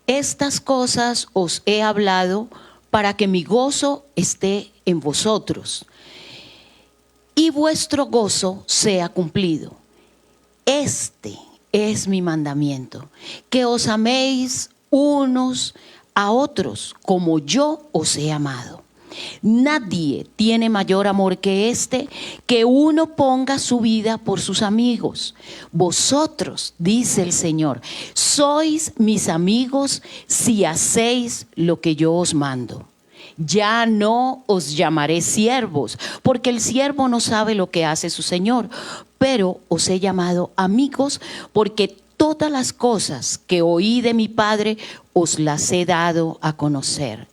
Estas cosas os he hablado para que mi gozo esté en vosotros y vuestro gozo sea cumplido. Este es mi mandamiento, que os améis unos a otros como yo os he amado. Nadie tiene mayor amor que este, que uno ponga su vida por sus amigos. Vosotros, dice el Señor, sois mis amigos si hacéis lo que yo os mando. Ya no os llamaré siervos, porque el siervo no sabe lo que hace su señor, pero os he llamado amigos, porque todas las cosas que oí de mi Padre os las he dado a conocer.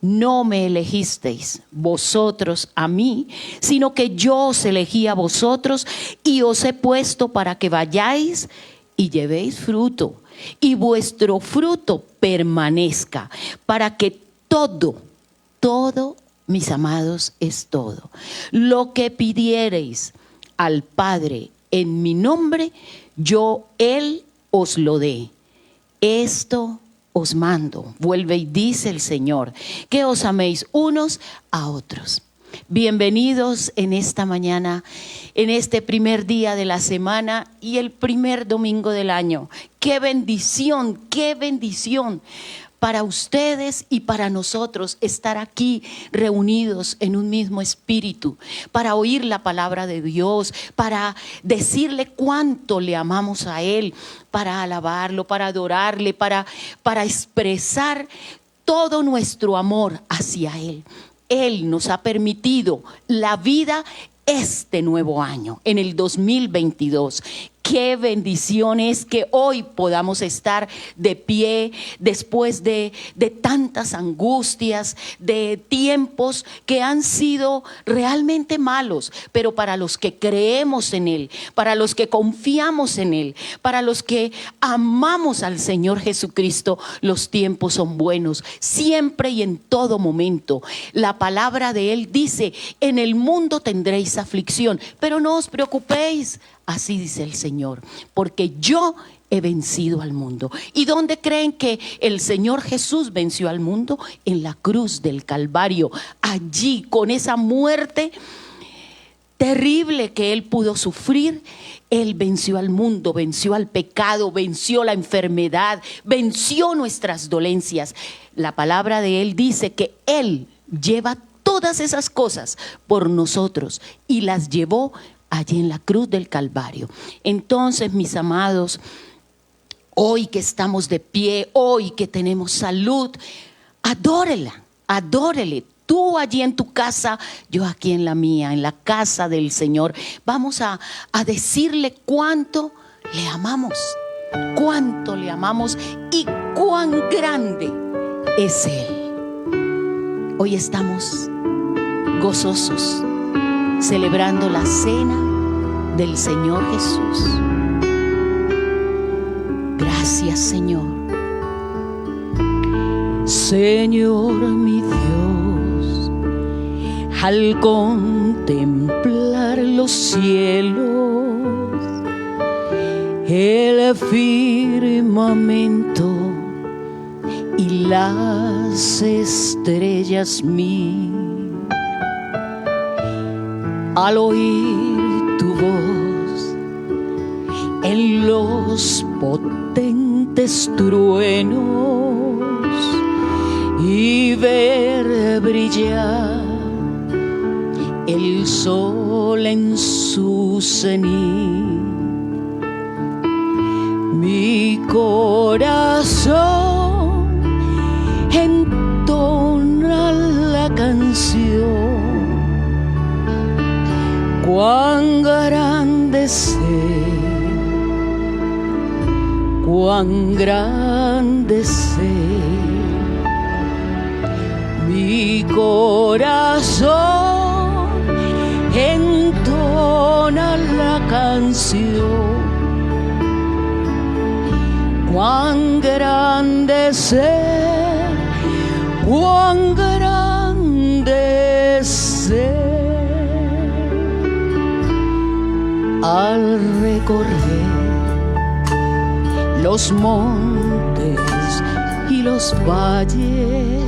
No me elegisteis vosotros a mí, sino que yo os elegí a vosotros y os he puesto para que vayáis y llevéis fruto, y vuestro fruto permanezca, para que todo, mis amados, es todo. Lo que pidiereis al Padre en mi nombre, Él os lo dé. Esto os mando, vuelve y dice el Señor, que os améis unos a otros. Bienvenidos en esta mañana, en este primer día de la semana y el primer domingo del año. ¡Qué bendición, qué bendición! Para ustedes y para nosotros estar aquí reunidos en un mismo espíritu, para oír la palabra de Dios, para decirle cuánto le amamos a Él, para alabarlo, para adorarle, para expresar todo nuestro amor hacia Él. Él nos ha permitido la vida este nuevo año, en el 2022. Qué bendición es que hoy podamos estar de pie después de tantas angustias, de tiempos que han sido realmente malos, pero para los que creemos en Él, para los que confiamos en Él, para los que amamos al Señor Jesucristo, los tiempos son buenos, siempre y en todo momento. La palabra de Él dice: en el mundo tendréis aflicción, pero no os preocupéis. Así dice el Señor, porque yo he vencido al mundo. ¿Y dónde creen que el Señor Jesús venció al mundo? En la cruz del Calvario. Allí, con esa muerte terrible que Él pudo sufrir, Él venció al mundo, venció al pecado, venció la enfermedad, venció nuestras dolencias. La palabra de Él dice que Él lleva todas esas cosas por nosotros y las llevó allí en la cruz del Calvario. Entonces, mis amados, hoy que estamos de pie, hoy que tenemos salud, adórela, adórele. Tú allí en tu casa, yo aquí en la mía, en la casa del Señor. Vamos a decirle cuánto le amamos y cuán grande es Él. Hoy estamos gozosos, celebrando la cena del Señor Jesús. Gracias, Señor. Señor mi Dios, al contemplar los cielos, el firmamento y las estrellas al oír tu voz en los potentes truenos y ver brillar el sol en su cenit, mi corazón entona la canción. Cuán grande es Él, cuán grande es Él. Mi corazón entona la canción. Cuán grande es Él, cuán grande es Él. Al recorrer los montes y los valles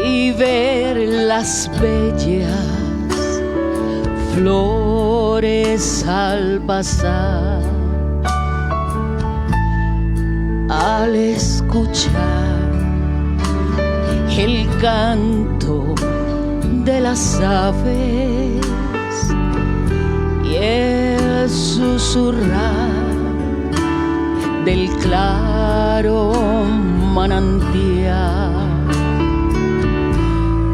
y ver las bellas flores al pasar, al escuchar el canto de las aves y el susurrar del claro manantial.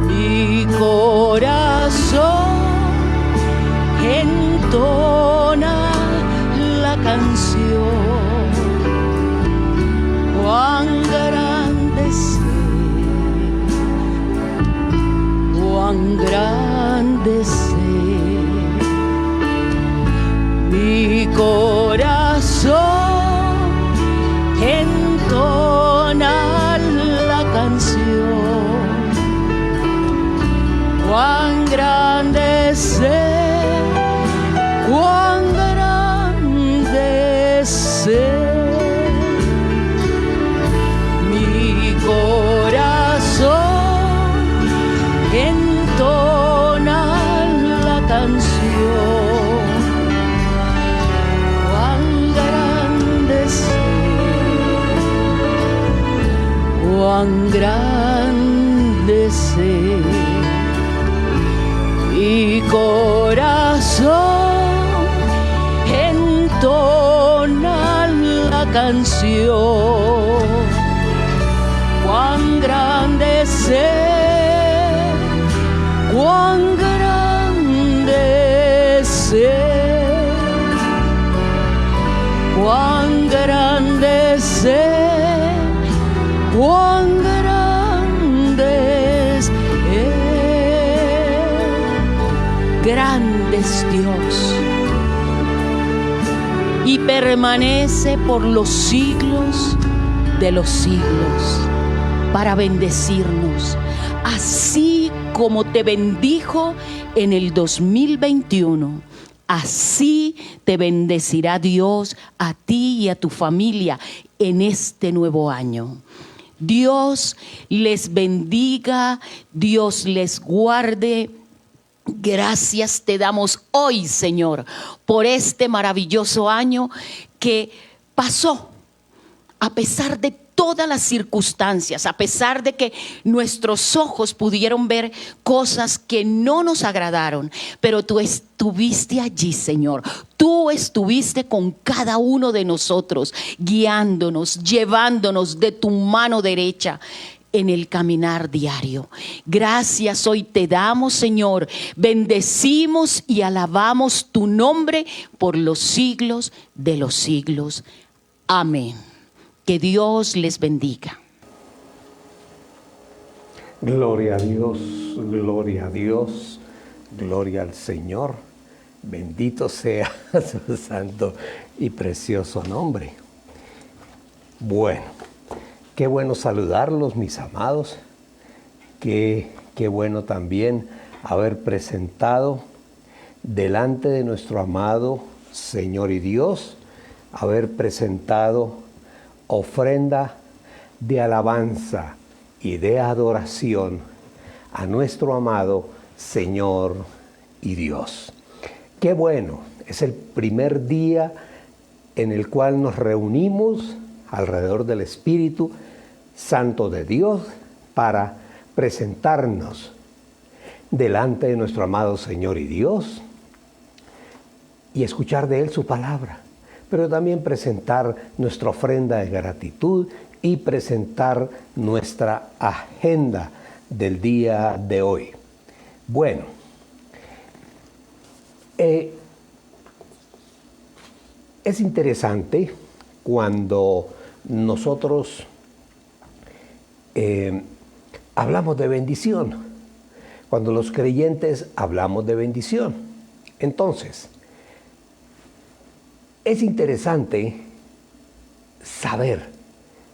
Mi corazón entona la canción, cuán grande es, cuán grande es. Mi corazón entona la canción, cuán grande es, cuán grande es. Mi corazón entona la canción, cuán grande es, cuán grande es. Mi corazón entona la canción, cuán grande es, cuán grande es, cuán grande es, cuán grande es. Grande es Dios y permanece por los siglos de los siglos para bendecirnos, así como te bendijo en el 2021. Así te bendecirá Dios a ti y a tu familia en este nuevo año. Dios les bendiga, Dios les guarde. Gracias te damos hoy, Señor, por este maravilloso año que pasó, a pesar de todas las circunstancias, a pesar de que nuestros ojos pudieron ver cosas que no nos agradaron, pero tú estuviste allí, Señor. Tú estuviste con cada uno de nosotros, guiándonos, llevándonos de tu mano derecha en el caminar diario. Gracias hoy te damos, Señor. Bendecimos y alabamos tu nombre por los siglos de los siglos. Amén. Que Dios les bendiga. Gloria a Dios, gloria a Dios, gloria al Señor. Bendito sea su santo y precioso nombre. Bueno, qué bueno saludarlos, mis amados. Qué bueno también haber presentado delante de nuestro amado Señor y Dios, haber presentado ofrenda de alabanza y de adoración a nuestro amado Señor y Dios. Qué bueno, es el primer día en el cual nos reunimos alrededor del Espíritu Santo de Dios para presentarnos delante de nuestro amado Señor y Dios y escuchar de Él su palabra, pero también presentar nuestra ofrenda de gratitud y presentar nuestra agenda del día de hoy. Bueno, es interesante cuando nosotros hablamos de bendición, cuando los creyentes hablamos de bendición. Entonces, es interesante saber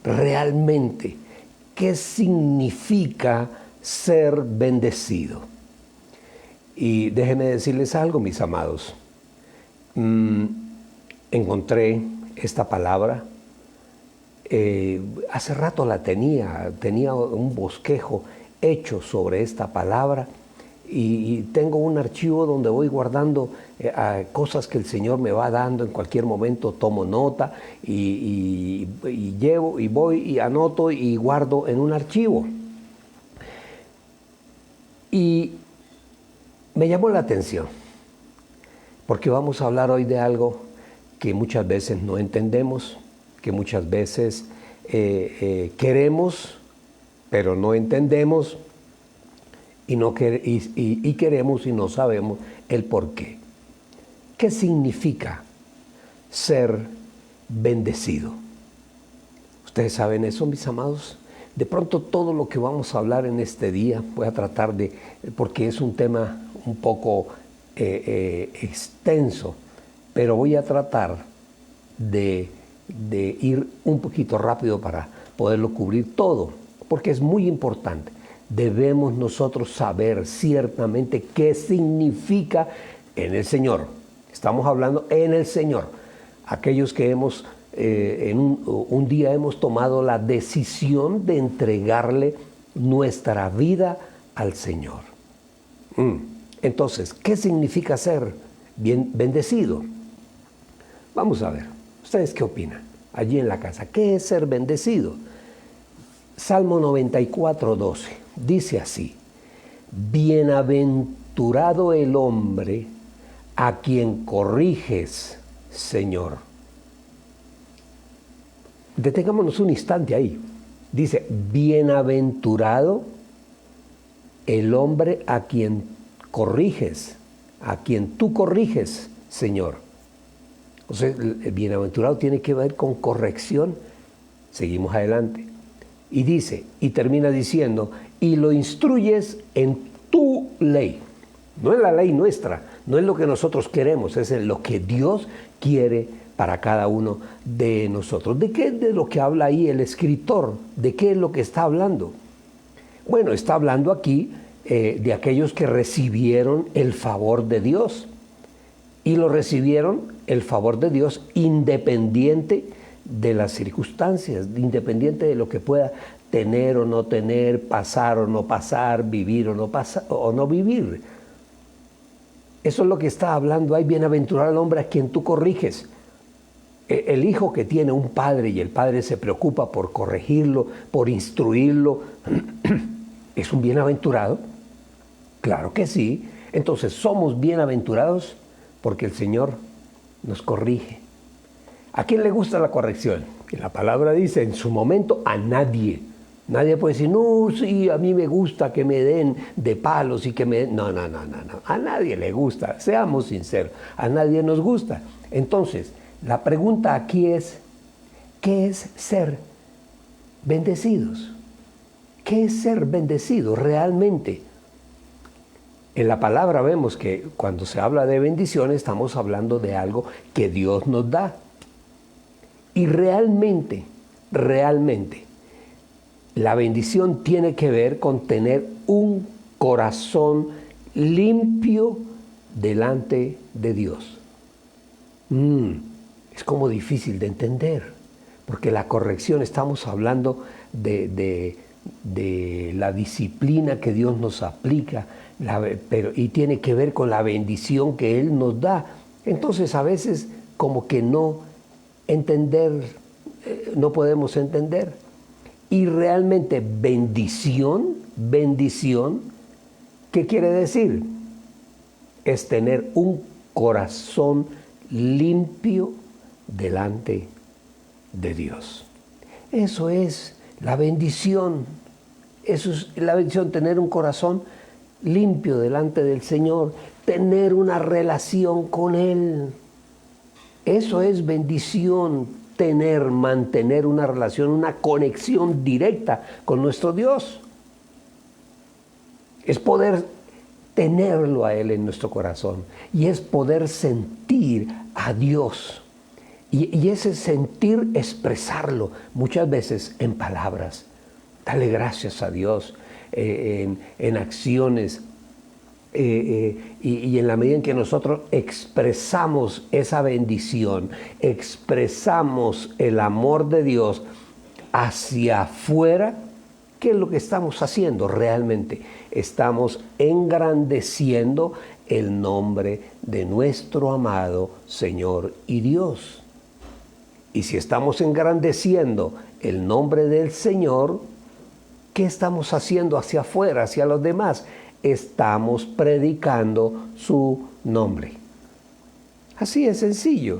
realmente qué significa ser bendecido. Y déjenme decirles algo, mis amados. Encontré esta palabra hace rato la tenía un bosquejo hecho sobre esta palabra y tengo un archivo donde voy guardando cosas que el Señor me va dando en cualquier momento, tomo nota y llevo y voy y anoto y guardo en un archivo. Y me llamó la atención, porque vamos a hablar hoy de algo que muchas veces no entendemos, que muchas veces queremos, pero no entendemos, y queremos y no sabemos el por qué. ¿Qué significa ser bendecido? ¿Ustedes saben eso, mis amados? De pronto todo lo que vamos a hablar en este día, voy a tratar de, porque es un tema un poco extenso, pero voy a tratar de ir un poquito rápido para poderlo cubrir todo, porque es muy importante. Debemos nosotros saber ciertamente qué significa en el Señor. Estamos hablando en el Señor. Aquellos que hemos, un día hemos tomado la decisión de entregarle nuestra vida al Señor. Entonces, ¿qué significa ser bien bendecido? Vamos a ver, ¿ustedes qué opinan? Allí en la casa, ¿qué es ser bendecido? Salmo 94, 12, dice así: bienaventurado el hombre a quien corriges, Señor. Detengámonos un instante ahí. Dice, bienaventurado el hombre a quien corriges, a quien tú corriges, Señor. O sea, el bienaventurado tiene que ver con corrección. Seguimos adelante. Y dice, y termina diciendo, y lo instruyes en tu ley. No en la ley nuestra, no es lo que nosotros queremos, es en lo que Dios quiere para cada uno de nosotros. ¿De qué es de lo que habla ahí el escritor? ¿De qué es lo que está hablando? Bueno, está hablando aquí de aquellos que recibieron el favor de Dios. Y lo recibieron el favor de Dios independiente de las circunstancias, independiente de lo que pueda tener o no tener, pasar o no pasar, vivir o no vivir. Eso es lo que está hablando ahí. Bienaventurado el hombre a quien tú corriges. El hijo que tiene un padre y el padre se preocupa por corregirlo, por instruirlo, ¿es un bienaventurado? Claro que sí. Entonces somos bienaventurados porque el Señor nos corrige. ¿A quién le gusta la corrección? Que la palabra dice, en su momento, a nadie. Nadie puede decir, no, sí, a mí me gusta que me den de palos y que me den... No. A nadie le gusta, seamos sinceros, a nadie nos gusta. Entonces, la pregunta aquí es, ¿qué es ser bendecidos? ¿Qué es ser bendecido realmente? En la palabra vemos que cuando se habla de bendición estamos hablando de algo que Dios nos da. Y realmente, la bendición tiene que ver con tener un corazón limpio delante de Dios. Es como difícil de entender, porque la corrección, estamos hablando de la disciplina que Dios nos aplica, y tiene que ver con la bendición que Él nos da. Entonces a veces como que no podemos entender. Y realmente bendición, ¿qué quiere decir? Es tener un corazón limpio delante de Dios. Eso es la bendición. Eso es la bendición, tener un corazón limpio delante del Señor, tener una relación con Él. Eso es bendición, mantener una relación, una conexión directa con nuestro Dios. Es poder tenerlo a Él en nuestro corazón y es poder sentir a Dios. Y ese sentir, expresarlo muchas veces en palabras. Dale gracias a Dios en acciones. Y en la medida en que nosotros expresamos esa bendición, expresamos el amor de Dios, hacia afuera, ¿qué es lo que estamos haciendo realmente? Estamos engrandeciendo el nombre de nuestro amado Señor y Dios. Y si estamos engrandeciendo el nombre del Señor, ¿qué estamos haciendo hacia afuera, hacia los demás? Estamos predicando su nombre. Así es sencillo.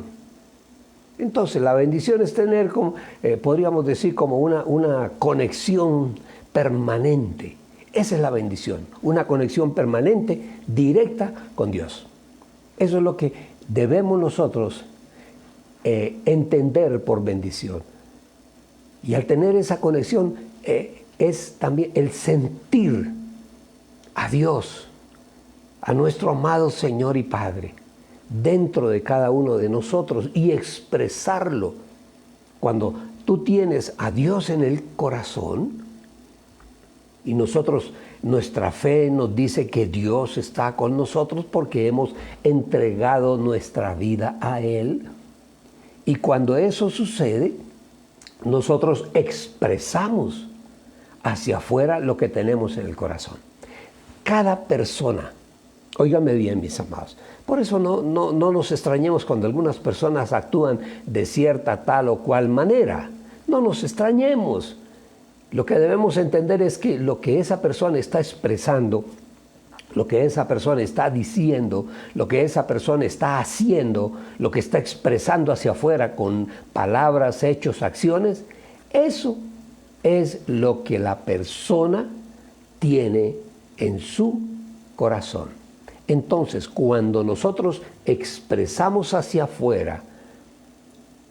Entonces la bendición es tener, como, podríamos decir, como una conexión permanente. Esa es la bendición, una conexión permanente, directa con Dios. Eso es lo que debemos nosotros entender por bendición. Y al tener esa conexión es también el sentir a Dios, a nuestro amado Señor y Padre, dentro de cada uno de nosotros y expresarlo. Cuando tú tienes a Dios en el corazón y nosotros, nuestra fe nos dice que Dios está con nosotros porque hemos entregado nuestra vida a Él. Y cuando eso sucede, nosotros expresamos hacia afuera lo que tenemos en el corazón. Cada persona, óigame bien, mis amados, por eso no nos extrañemos cuando algunas personas actúan de cierta tal o cual manera. No nos extrañemos. Lo que debemos entender es que lo que esa persona está expresando, lo que esa persona está diciendo, lo que esa persona está haciendo, lo que está expresando hacia afuera con palabras, hechos, acciones, eso es lo que la persona tiene en su corazón. Entonces, cuando nosotros expresamos hacia afuera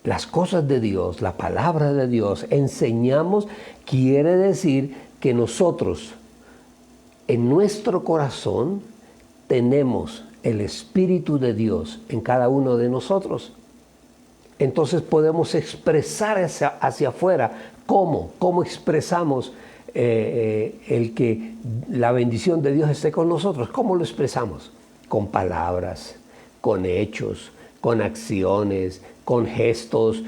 las cosas de Dios, la palabra de Dios, enseñamos, quiere decir que nosotros en nuestro corazón tenemos el Espíritu de Dios en cada uno de nosotros. Entonces podemos expresar hacia afuera. ¿Cómo expresamos el que la bendición de Dios esté con nosotros? ¿Cómo lo expresamos? Con palabras, con hechos, con acciones, con gestos,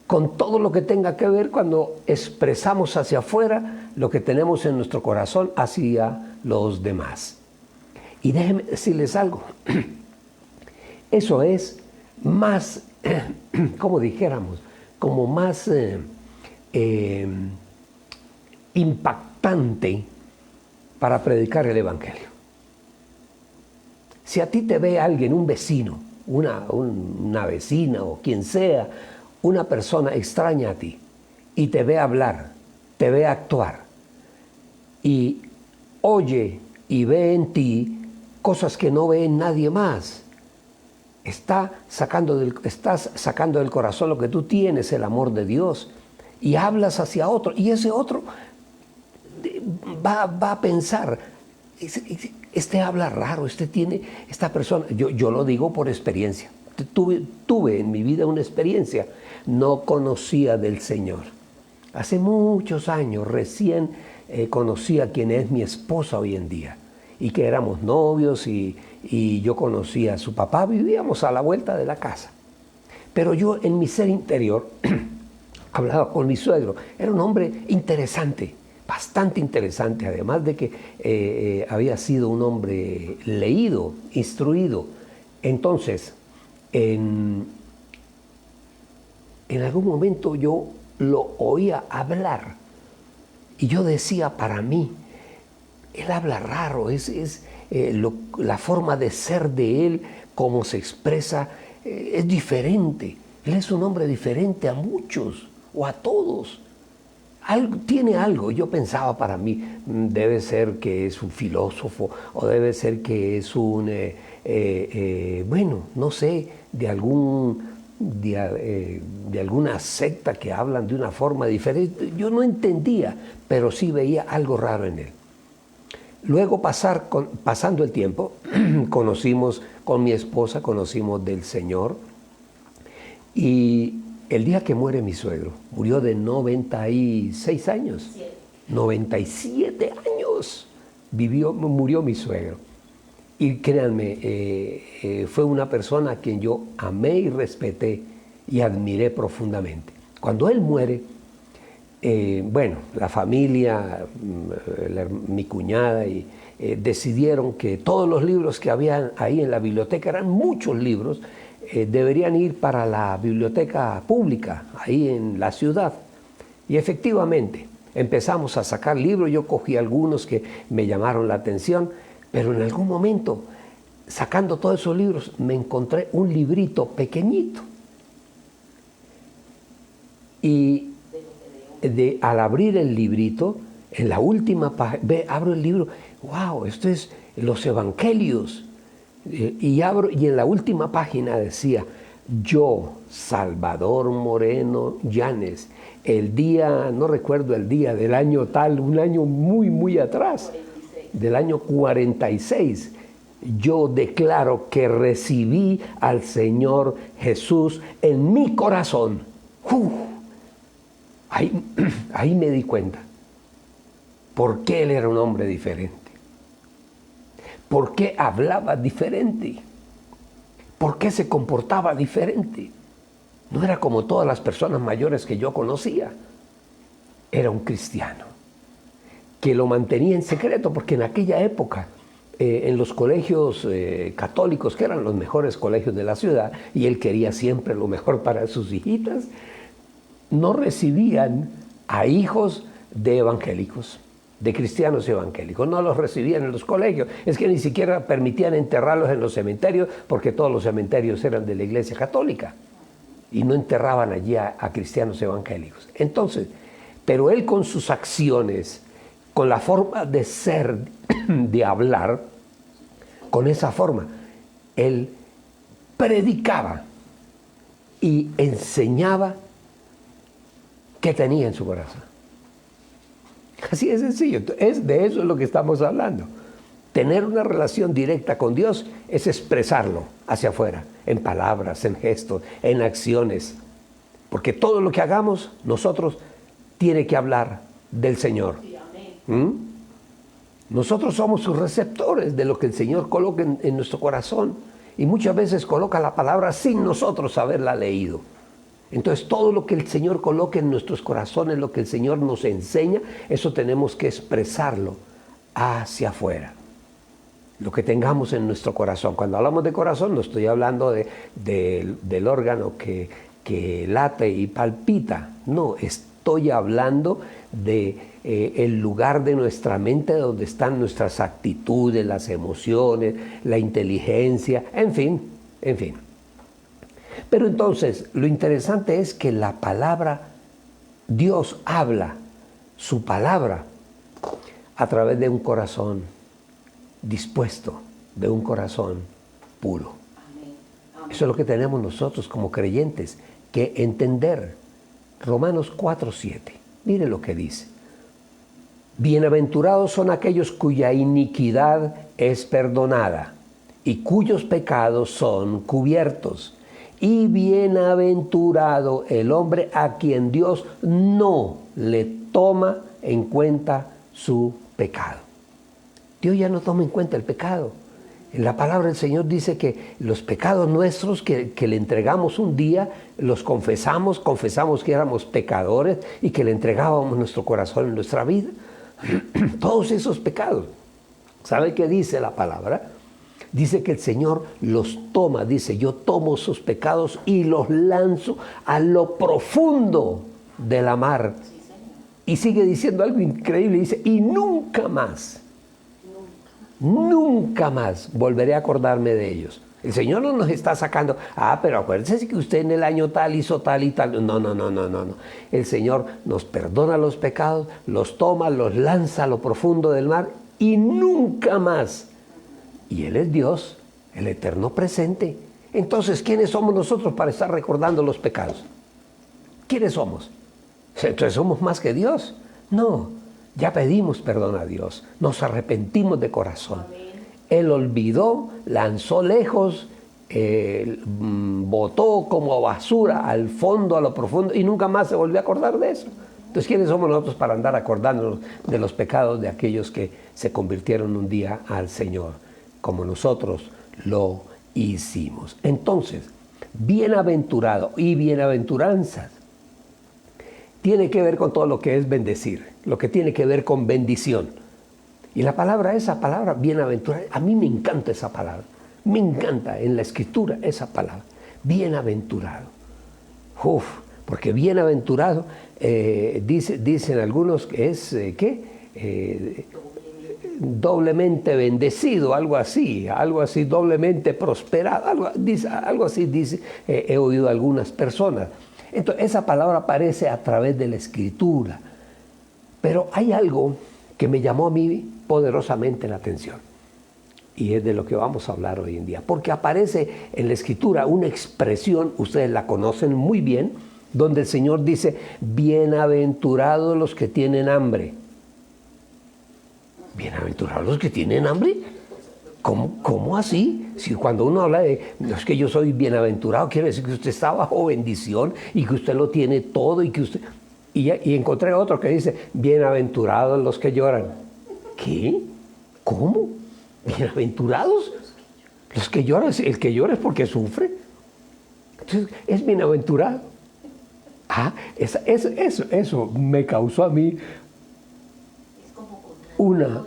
con todo lo que tenga que ver cuando expresamos hacia afuera lo que tenemos en nuestro corazón hacia los demás. Y déjenme decirles algo, eso es más, como dijéramos, como más impactante para predicar el Evangelio. Si a ti te ve alguien, un vecino, una vecina o quien sea, una persona extraña a ti y te ve hablar, te ve actuar y oye y ve en ti cosas que no ve en nadie más, estás sacando del corazón lo que tú tienes, el amor de Dios, y hablas hacia otro, y ese otro va a pensar, este habla raro, esta persona, yo lo digo por experiencia, tuve en mi vida una experiencia, no conocía del Señor. Hace muchos años recién conocí a quien es mi esposa hoy en día, y que éramos novios y yo conocía a su papá, vivíamos a la vuelta de la casa. Pero yo en mi ser interior hablaba con mi suegro, era un hombre interesante, bastante interesante, además de que había sido un hombre leído, instruido. Entonces, en algún momento yo lo oía hablar y yo decía para mí, él habla raro, la forma de ser de él, cómo se expresa, es diferente. Él es un hombre diferente a muchos o a todos. Tiene algo, yo pensaba para mí, debe ser que es un filósofo o debe ser que es un, bueno, no sé, de alguna secta que hablan de una forma diferente. Yo no entendía, pero sí veía algo raro en él. Luego pasando el tiempo, conocimos con mi esposa, conocimos del Señor, y el día que muere mi suegro, murió de 96 años, 97 años murió mi suegro. Y créanme, fue una persona a quien yo amé y respeté y admiré profundamente. Cuando él muere, bueno, la familia, mi cuñada y decidieron que todos los libros que habían ahí en la biblioteca, eran muchos libros, deberían ir para la biblioteca pública, ahí en la ciudad. Y efectivamente, empezamos a sacar libros, yo cogí algunos que me llamaron la atención, pero en algún momento, sacando todos esos libros, me encontré un librito pequeñito. Y al abrir el librito, en la última página, abro el libro, wow, esto es los Evangelios. Y abro, y en la última página decía, yo, Salvador Moreno Llanes, el día, no recuerdo el día, del año tal, un año muy, muy atrás, 46. Del año 46, yo declaro que recibí al Señor Jesús en mi corazón. Ahí me di cuenta por qué él era un hombre diferente, por qué hablaba diferente, por qué se comportaba diferente. No era como todas las personas mayores que yo conocía. Era un cristiano que lo mantenía en secreto, porque en aquella época en los colegios católicos, que eran los mejores colegios de la ciudad, y él quería siempre lo mejor para sus hijitas, no recibían a hijos de evangélicos, de cristianos evangélicos, no los recibían en los colegios. Es que ni siquiera permitían enterrarlos en los cementerios, porque todos los cementerios eran de la Iglesia Católica y no enterraban allí a cristianos evangélicos. Entonces, pero él, con sus acciones, con la forma de ser, de hablar, con esa forma, él predicaba y enseñaba qué tenía en su corazón. Así de sencillo. De eso es lo que estamos hablando. Tener una relación directa con Dios es expresarlo hacia afuera, en palabras, en gestos, en acciones. Porque todo lo que hagamos, nosotros, tiene que hablar del Señor. Nosotros somos sus receptores de lo que el Señor coloca en nuestro corazón. Y muchas veces coloca la palabra sin nosotros haberla leído. Entonces, todo lo que el Señor coloque en nuestros corazones, lo que el Señor nos enseña, eso tenemos que expresarlo hacia afuera. Lo que tengamos en nuestro corazón. Cuando hablamos de corazón, no estoy hablando del órgano que late y palpita. No, estoy hablando del lugar de nuestra mente donde están nuestras actitudes, las emociones, la inteligencia, en fin. Pero entonces, lo interesante es que la palabra, Dios habla su palabra a través de un corazón dispuesto, de un corazón puro. Eso es lo que tenemos nosotros como creyentes que entender. Romanos 4:7, mire lo que dice. Bienaventurados son aquellos cuya iniquidad es perdonada y cuyos pecados son cubiertos. Y bienaventurado el hombre a quien Dios no le toma en cuenta su pecado. Dios ya no toma en cuenta el pecado. En la palabra del Señor dice que los pecados nuestros que le entregamos un día, los confesamos que éramos pecadores y que le entregábamos nuestro corazón en nuestra vida. Todos esos pecados. ¿Sabe qué dice la palabra? Dice que el Señor los toma, dice, yo tomo sus pecados y los lanzo a lo profundo de la mar. Y sigue diciendo algo increíble, dice, y nunca más volveré a acordarme de ellos. El Señor no nos está sacando, pero acuérdense que usted en el año tal hizo tal y tal. No. El Señor nos perdona los pecados, los toma, los lanza a lo profundo del mar y nunca más. Y Él es Dios, el eterno presente. Entonces, ¿quiénes somos nosotros para estar recordando los pecados? ¿Quiénes somos? Entonces, ¿somos más que Dios? No, ya pedimos perdón a Dios, nos arrepentimos de corazón. Él olvidó, lanzó lejos, botó como basura al fondo, a lo profundo, y nunca más se volvió a acordar de eso. Entonces, ¿quiénes somos nosotros para andar acordándonos de los pecados de aquellos que se convirtieron un día al Señor, como nosotros lo hicimos? Entonces, bienaventurado y bienaventuranzas tiene que ver con todo lo que es bendecir, lo que tiene que ver con bendición. Y esa palabra bienaventurado, a mí me encanta esa palabra. Me encanta en la Escritura esa palabra, bienaventurado. Uf, porque bienaventurado, dicen algunos que es, doblemente bendecido, algo así, doblemente prosperado, algo así dice, he oído a algunas personas. Entonces, esa palabra aparece a través de la Escritura. Pero hay algo que me llamó a mí poderosamente la atención. Y es de lo que vamos a hablar hoy en día. Porque aparece en la Escritura una expresión, ustedes la conocen muy bien, donde el Señor dice, bienaventurados los que tienen hambre. ¿Bienaventurados los que tienen hambre? ¿Cómo así? Si cuando uno habla de, no es que yo soy bienaventurado, quiere decir que usted está bajo bendición y que usted lo tiene todo y que usted... Y encontré otro que dice, bienaventurados los que lloran. ¿Qué? ¿Cómo? ¿Bienaventurados? Los que lloran, el que llora es porque sufre. Entonces, es bienaventurado. Eso me causó a mí una...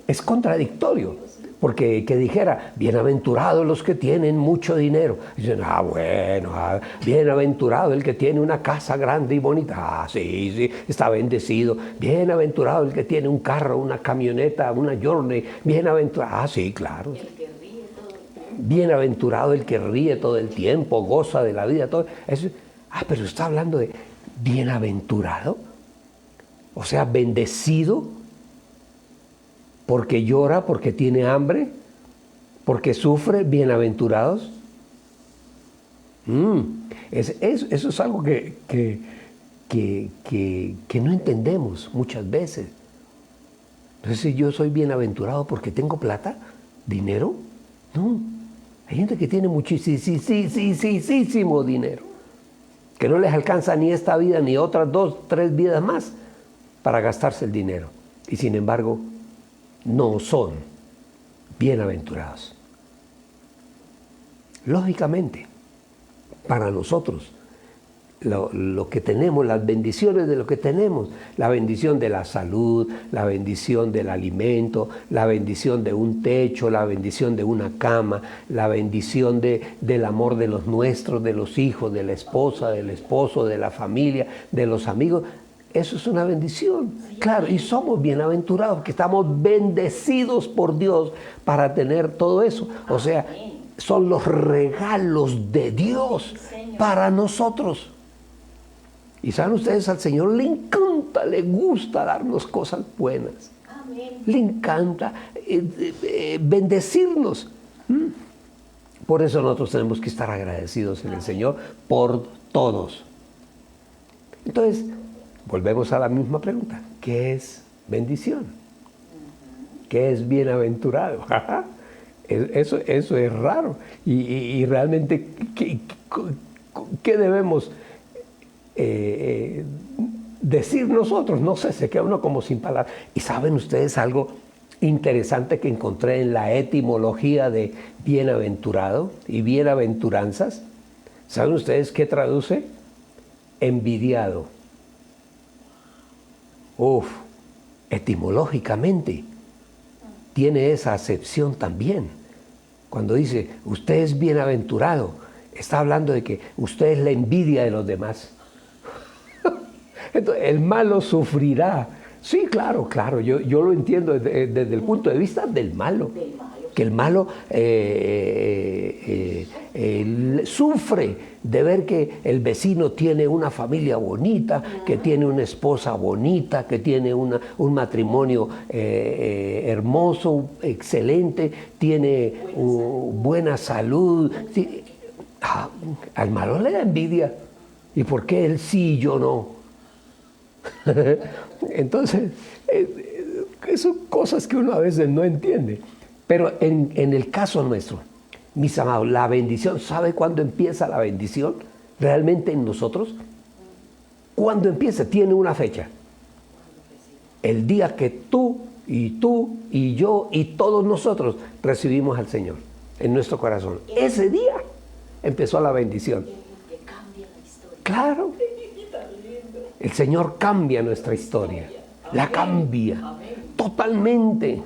Es contradictorio, porque que dijera, bienaventurados los que tienen mucho dinero. Dicen, bienaventurado el que tiene una casa grande y bonita. Sí, está bendecido. Bienaventurado el que tiene un carro, una camioneta, una Journey. Bienaventurado, sí, claro. Bienaventurado el que ríe todo el tiempo, goza de la vida. Todo eso. Pero está hablando de bienaventurado. O sea, bendecido. Porque llora, porque tiene hambre, porque sufre, bienaventurados. Eso es algo que no entendemos muchas veces. Entonces, yo soy bienaventurado porque tengo plata, dinero. No, hay gente que tiene muchísimo dinero, que no les alcanza ni esta vida ni otras 2, 3 vidas más para gastarse el dinero. Y sin embargo, no son bienaventurados. Lógicamente, para nosotros, lo que tenemos, las bendiciones de lo que tenemos, la bendición de la salud, la bendición del alimento, la bendición de un techo, la bendición de una cama, la bendición del amor de los nuestros, de los hijos, de la esposa, del esposo, de la familia, de los amigos. Eso es una bendición, claro, y somos bienaventurados porque estamos bendecidos por Dios para tener todo eso. O sea, son los regalos de Dios para nosotros. Y saben ustedes, al Señor le encanta, le gusta darnos cosas buenas. Le encanta bendecirnos. Por eso nosotros tenemos que estar agradecidos en el Señor por todos. Entonces, volvemos a la misma pregunta. ¿Qué es bendición? ¿Qué es bienaventurado? Eso es raro. Y realmente, ¿qué debemos decir nosotros? No sé, se queda uno como sin palabras. ¿Y saben ustedes algo interesante que encontré en la etimología de bienaventurado y bienaventuranzas? ¿Saben ustedes qué traduce? Envidiado. Etimológicamente tiene esa acepción también. Cuando dice, usted es bienaventurado, está hablando de que usted es la envidia de los demás. Entonces, el malo sufrirá. Sí, claro, yo lo entiendo desde el punto de vista del malo. Que el malo sufre de ver que el vecino tiene una familia bonita, que tiene una esposa bonita, que tiene un matrimonio hermoso, excelente, tiene buena salud. Sí. Al malo le da envidia. ¿Y por qué él sí y yo no? Entonces, son cosas que uno a veces no entiende. Pero en el caso nuestro, mis amados, la bendición, ¿sabe cuándo empieza la bendición realmente en nosotros? ¿Cuándo empieza? Tiene una fecha. El día que tú y yo y todos nosotros recibimos al Señor en nuestro corazón. Ese día empezó la bendición. Claro. El Señor cambia nuestra historia, la cambia totalmente.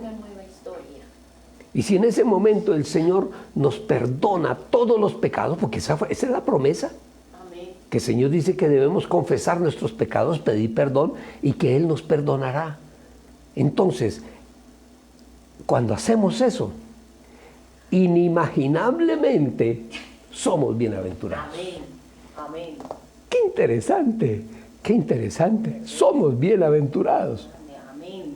Y si en ese momento el Señor nos perdona todos los pecados, porque esa es la promesa, que el Señor dice que debemos confesar nuestros pecados, pedir perdón y que Él nos perdonará. Entonces, cuando hacemos eso, inimaginablemente somos bienaventurados. Amén. Qué interesante, qué interesante. Somos bienaventurados. Amén.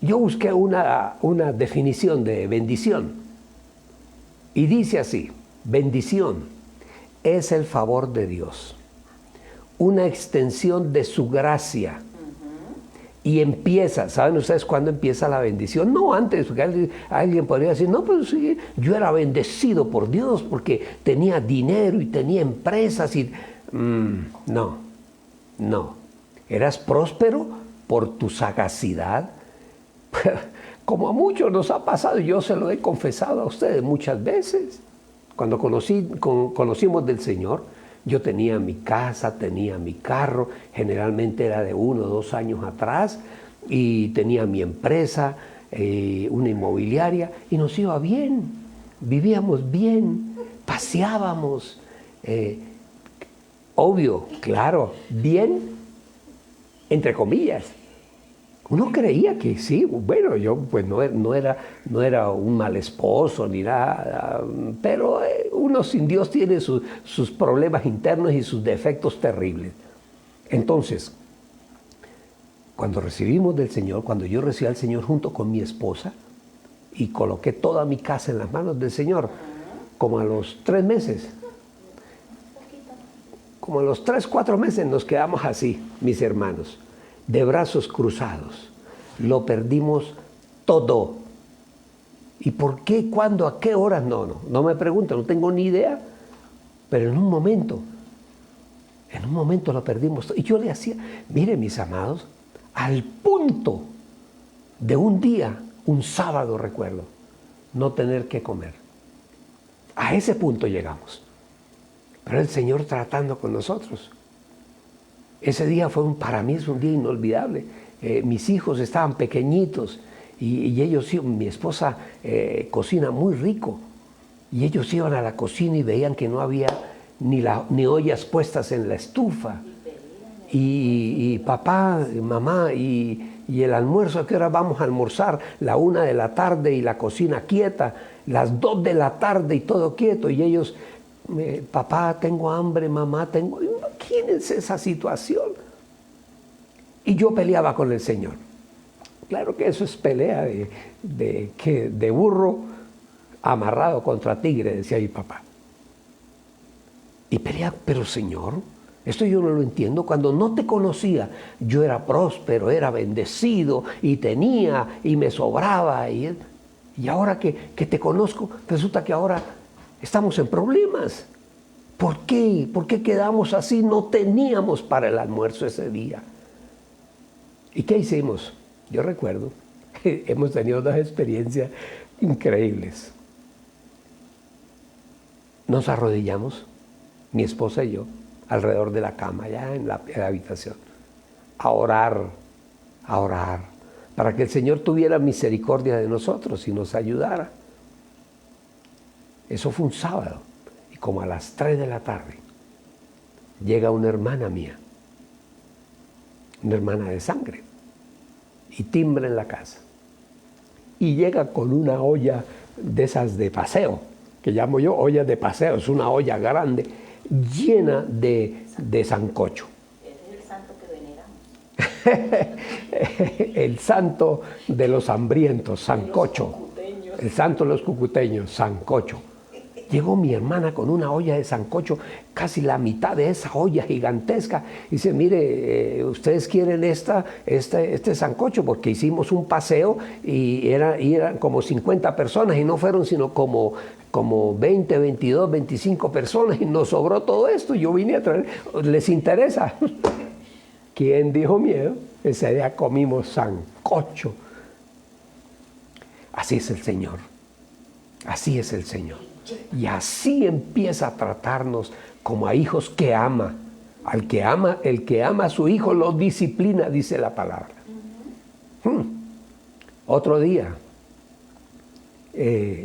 Yo busqué una definición de bendición y dice así: bendición es el favor de Dios, una extensión de su gracia. Y empieza, ¿saben ustedes cuándo empieza la bendición? No antes, porque alguien podría decir, no, pues sí, yo era bendecido por Dios porque tenía dinero y tenía empresas y... no, eras próspero por tu sagacidad. Como a muchos nos ha pasado, yo se lo he confesado a ustedes muchas veces. Cuando conocimos del Señor, yo tenía mi casa, tenía mi carro, generalmente era de 1 o 2 años atrás, y tenía mi empresa, una inmobiliaria, y nos iba bien, vivíamos bien, paseábamos, obvio, claro, bien, entre comillas. Uno creía que sí, bueno, yo pues no era un mal esposo ni nada, pero uno sin Dios tiene sus problemas internos y sus defectos terribles. Entonces, cuando recibimos del Señor, cuando yo recibí al Señor junto con mi esposa y coloqué toda mi casa en las manos del Señor, como a los 3 meses, como a los 3, 4 meses nos quedamos así, mis hermanos, de brazos cruzados. Lo perdimos todo. ¿Y por qué? ¿Cuándo? ¿A qué horas? No me preguntan, no tengo ni idea. Pero en un momento lo perdimos todo. Y yo le hacía, mire mis amados, al punto de un día, un sábado recuerdo, no tener que comer. A ese punto llegamos. Pero el Señor tratando con nosotros. Ese día para mí es un día inolvidable. Mis hijos estaban pequeñitos y ellos, mi esposa cocina muy rico, y ellos iban a la cocina y veían que no había ni ollas puestas en la estufa. Y papá, mamá, y el almuerzo, ¿a qué hora vamos a almorzar? 1 de la tarde y la cocina quieta, 2 de la tarde y todo quieto, y ellos... papá, tengo hambre, mamá, tengo... Imagínense esa situación. Y yo peleaba con el Señor. Claro que eso es pelea de burro amarrado contra tigre, decía mi papá. Y peleaba, pero Señor, esto yo no lo entiendo. Cuando no te conocía, yo era próspero, era bendecido y tenía y me sobraba. Y ahora que te conozco, resulta que ahora... estamos en problemas. ¿Por qué? ¿Por qué quedamos así? No teníamos para el almuerzo ese día. ¿Y qué hicimos? Yo recuerdo que hemos tenido 2 experiencias increíbles. Nos arrodillamos, mi esposa y yo, alrededor de la cama, allá en la habitación, a orar, para que el Señor tuviera misericordia de nosotros y nos ayudara. Eso fue un sábado, y como a las 3 de la tarde llega una hermana mía, una hermana de sangre, y timbra en la casa. Y llega con una olla de esas de paseo, que llamo yo olla de paseo, es una olla grande, llena de sancocho. Ese es el santo que veneramos. El santo de los hambrientos, sancocho. El santo de los cucuteños, sancocho. Llegó mi hermana con una olla de sancocho, casi la mitad de esa olla gigantesca. Y dice, mire, ustedes quieren este sancocho, porque hicimos un paseo y eran como 50 personas y no fueron sino como 20, 22, 25 personas, y nos sobró todo esto. Yo vine a traer, ¿les interesa? ¿Quién dijo miedo? Ese día comimos sancocho. Así es el Señor. Así es el Señor. Y así empieza a tratarnos como a hijos que ama, El que ama a su hijo lo disciplina, dice la palabra. Otro día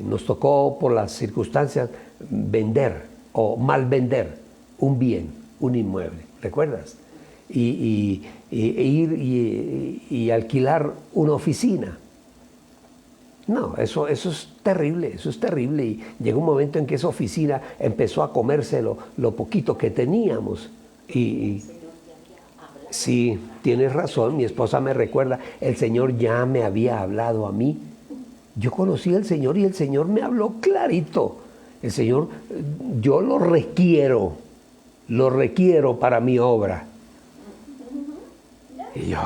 nos tocó por las circunstancias vender o mal vender un bien, un inmueble, ¿recuerdas? Y ir y alquilar una oficina. No, eso es terrible, eso es terrible. Y llegó un momento en que esa oficina empezó a comerse lo poquito que teníamos. Sí, tienes razón, mi esposa me recuerda, el Señor ya me había hablado a mí. Yo conocí al Señor y el Señor me habló clarito. El Señor, yo lo requiero para mi obra. Y yo,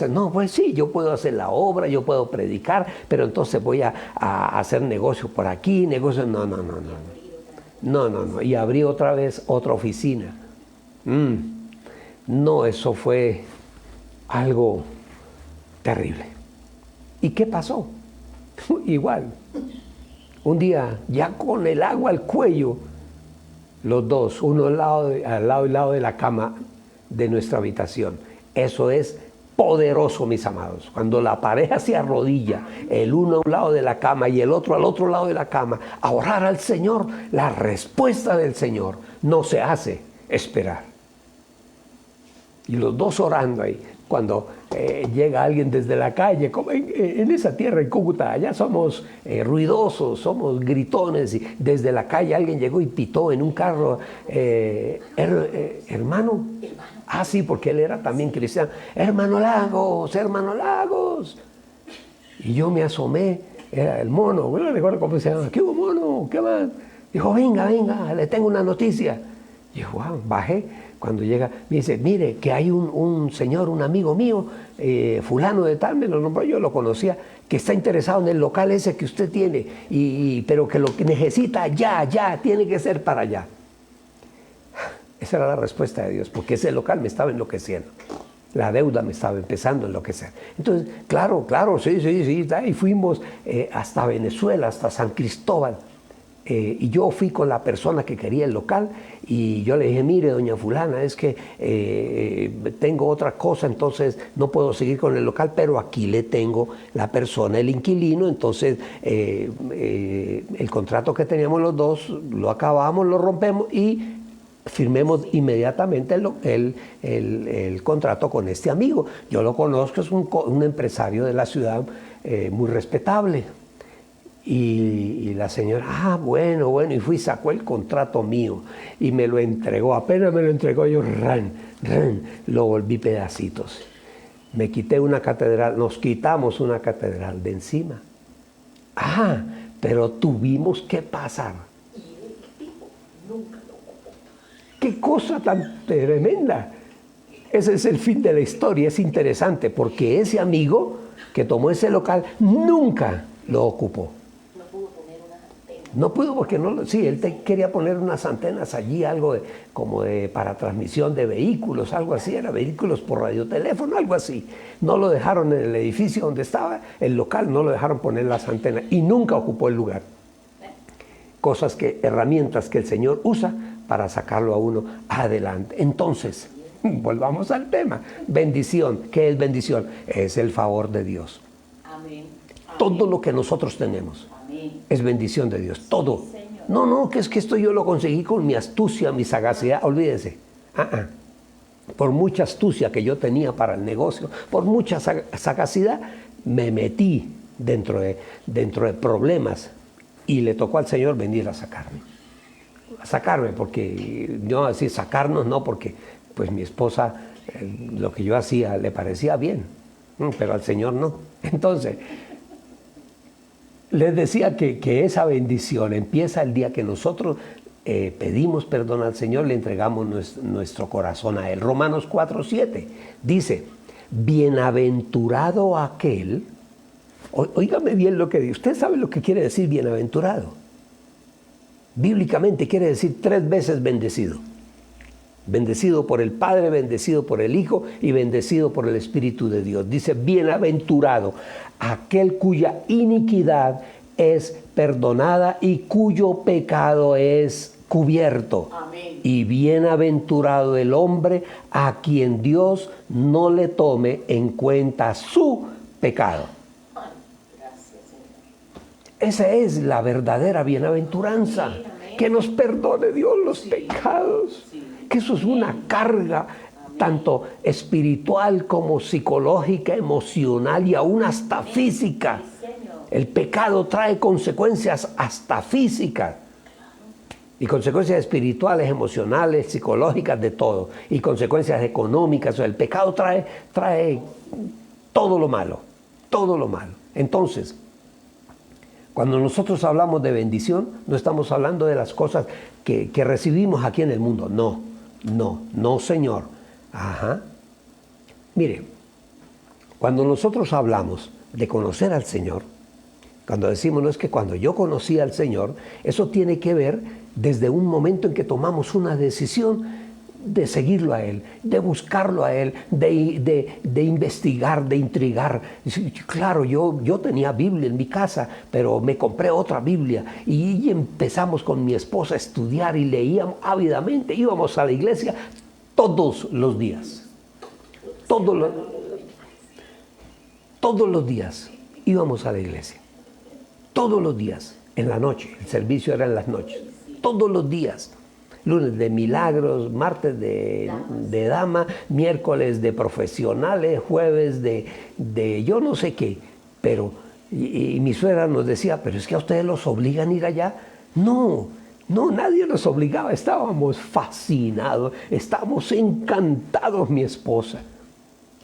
no, pues sí, yo puedo hacer la obra, yo puedo predicar, pero entonces voy a hacer negocio por aquí, negocio, no. Y abrí otra vez otra oficina. No, eso fue algo terrible. ¿Y qué pasó? Igual. Un día, ya con el agua al cuello, los dos, uno al lado de la cama de nuestra habitación. Eso es poderoso, mis amados. Cuando la pareja se arrodilla, el uno a un lado de la cama y el otro al otro lado de la cama, a orar al Señor, la respuesta del Señor no se hace esperar. Y los dos orando ahí. Cuando llega alguien desde la calle, como en esa tierra, en Cúcuta, allá somos ruidosos, somos gritones, y desde la calle alguien llegó y pitó en un carro, hermano. Ah, sí, porque él era también cristiano. Hermano Lagos. Y yo me asomé, era el mono, no recuerdo cómo se llama. ¿Qué hubo, mono? ¿Qué más? Dijo, venga, le tengo una noticia. Y yo, wow, bajé. Cuando llega, me dice, mire, que hay un señor, un amigo mío, fulano de tal, me lo nombró, yo lo conocía, que está interesado en el local ese que usted tiene, pero que lo que necesita ya, tiene que ser para allá. Esa era la respuesta de Dios, porque ese local me estaba enloqueciendo. La deuda me estaba empezando a enloquecer. Entonces, claro, sí, y fuimos hasta Venezuela, hasta San Cristóbal. Y yo fui con la persona que quería el local y yo le dije, mire, doña fulana, es que tengo otra cosa, entonces no puedo seguir con el local, pero aquí le tengo la persona, el inquilino, entonces el contrato que teníamos los dos, lo acabamos, lo rompemos y firmemos inmediatamente el contrato con este amigo. Yo lo conozco, es un empresario de la ciudad muy respetable. Y la señora, bueno, y fui y sacó el contrato mío y me lo entregó. Apenas me lo entregó, yo lo volví pedacitos. Me quité una catedral, nos quitamos una catedral de encima. Pero tuvimos que pasar. ¡Qué cosa tan tremenda! Ese es el fin de la historia, es interesante, porque ese amigo que tomó ese local nunca lo ocupó. No pudo porque él quería poner unas antenas allí, algo para transmisión de vehículos, algo así, era vehículos por radioteléfono, algo así. No lo dejaron en el edificio donde estaba el local, no lo dejaron poner las antenas y nunca ocupó el lugar. Herramientas que el Señor usa para sacarlo a uno adelante. Entonces, volvamos al tema. Bendición. ¿Qué es bendición? Es el favor de Dios. Amén. Todo lo que nosotros tenemos es bendición de Dios, todo. No, que es que esto yo lo conseguí con mi astucia, mi sagacidad, olvídese. Por mucha astucia que yo tenía para el negocio, por mucha sagacidad, me metí dentro de problemas y le tocó al Señor venir a sacarme, porque no decir sacarnos, no, porque pues mi esposa, lo que yo hacía le parecía bien, pero al Señor no. Entonces, les decía que esa bendición empieza el día que nosotros pedimos perdón al Señor, le entregamos nuestro corazón a Él. Romanos 4:7 dice, bienaventurado aquel, óigame bien lo que dice, usted sabe lo que quiere decir bienaventurado. Bíblicamente quiere decir 3 veces bendecido. Bendecido por el Padre, bendecido por el Hijo y bendecido por el Espíritu de Dios. Dice, bienaventurado aquel cuya iniquidad es perdonada y cuyo pecado es cubierto. Amén. Y bienaventurado el hombre a quien Dios no le tome en cuenta su pecado. Ay, gracias, Señor. Esa es la verdadera bienaventuranza. Sí, amén. Que nos perdone Dios los Sí. pecados. Sí. Que eso es una carga tanto espiritual como psicológica, emocional y aún hasta física. Sí, Señor. El pecado trae consecuencias hasta físicas. Y consecuencias espirituales, emocionales, psicológicas, de todo. Y consecuencias económicas. O sea, el pecado trae todo lo malo. Todo lo malo. Entonces, cuando nosotros hablamos de bendición, no estamos hablando de las cosas que recibimos aquí en el mundo. No, Señor. Ajá. Mire, cuando nosotros hablamos de conocer al Señor, cuando decimos, no es que cuando yo conocí al Señor, eso tiene que ver desde un momento en que tomamos una decisión de seguirlo a Él, de buscarlo a Él, de investigar, de intrigar. Claro, yo tenía Biblia en mi casa, pero me compré otra Biblia y empezamos con mi esposa a estudiar y leíamos ávidamente. Íbamos a la iglesia todos los días. Todos los días íbamos a la iglesia. Todos los días, en la noche. El servicio era en las noches. Todos los días. Lunes de milagros, martes de dama, miércoles de profesionales, jueves de yo no sé qué. Pero, y mi suegra nos decía, pero es que a ustedes los obligan a ir allá. No, nadie nos obligaba. Estábamos fascinados, estábamos encantados, mi esposa.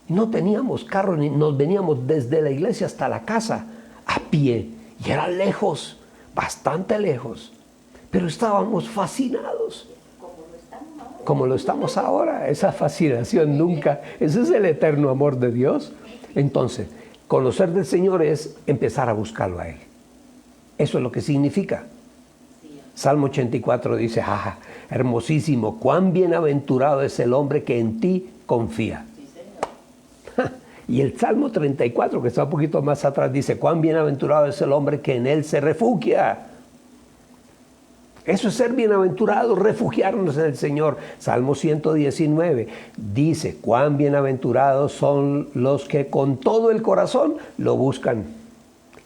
No teníamos carro, ni nos veníamos desde la iglesia hasta la casa a pie. Y era lejos, bastante lejos. Pero estábamos fascinados. Como lo estamos ahora. Esa fascinación nunca. Ese es el eterno amor de Dios. Entonces, conocer del Señor es empezar a buscarlo a Él. Eso es lo que significa. Salmo 84 dice, hermosísimo, cuán bienaventurado es el hombre que en ti confía. Y el Salmo 34, que está un poquito más atrás, dice, cuán bienaventurado es el hombre que en él se refugia. Eso es ser bienaventurado, refugiarnos en el Señor. Salmo 119 dice, cuán bienaventurados son los que con todo el corazón lo buscan.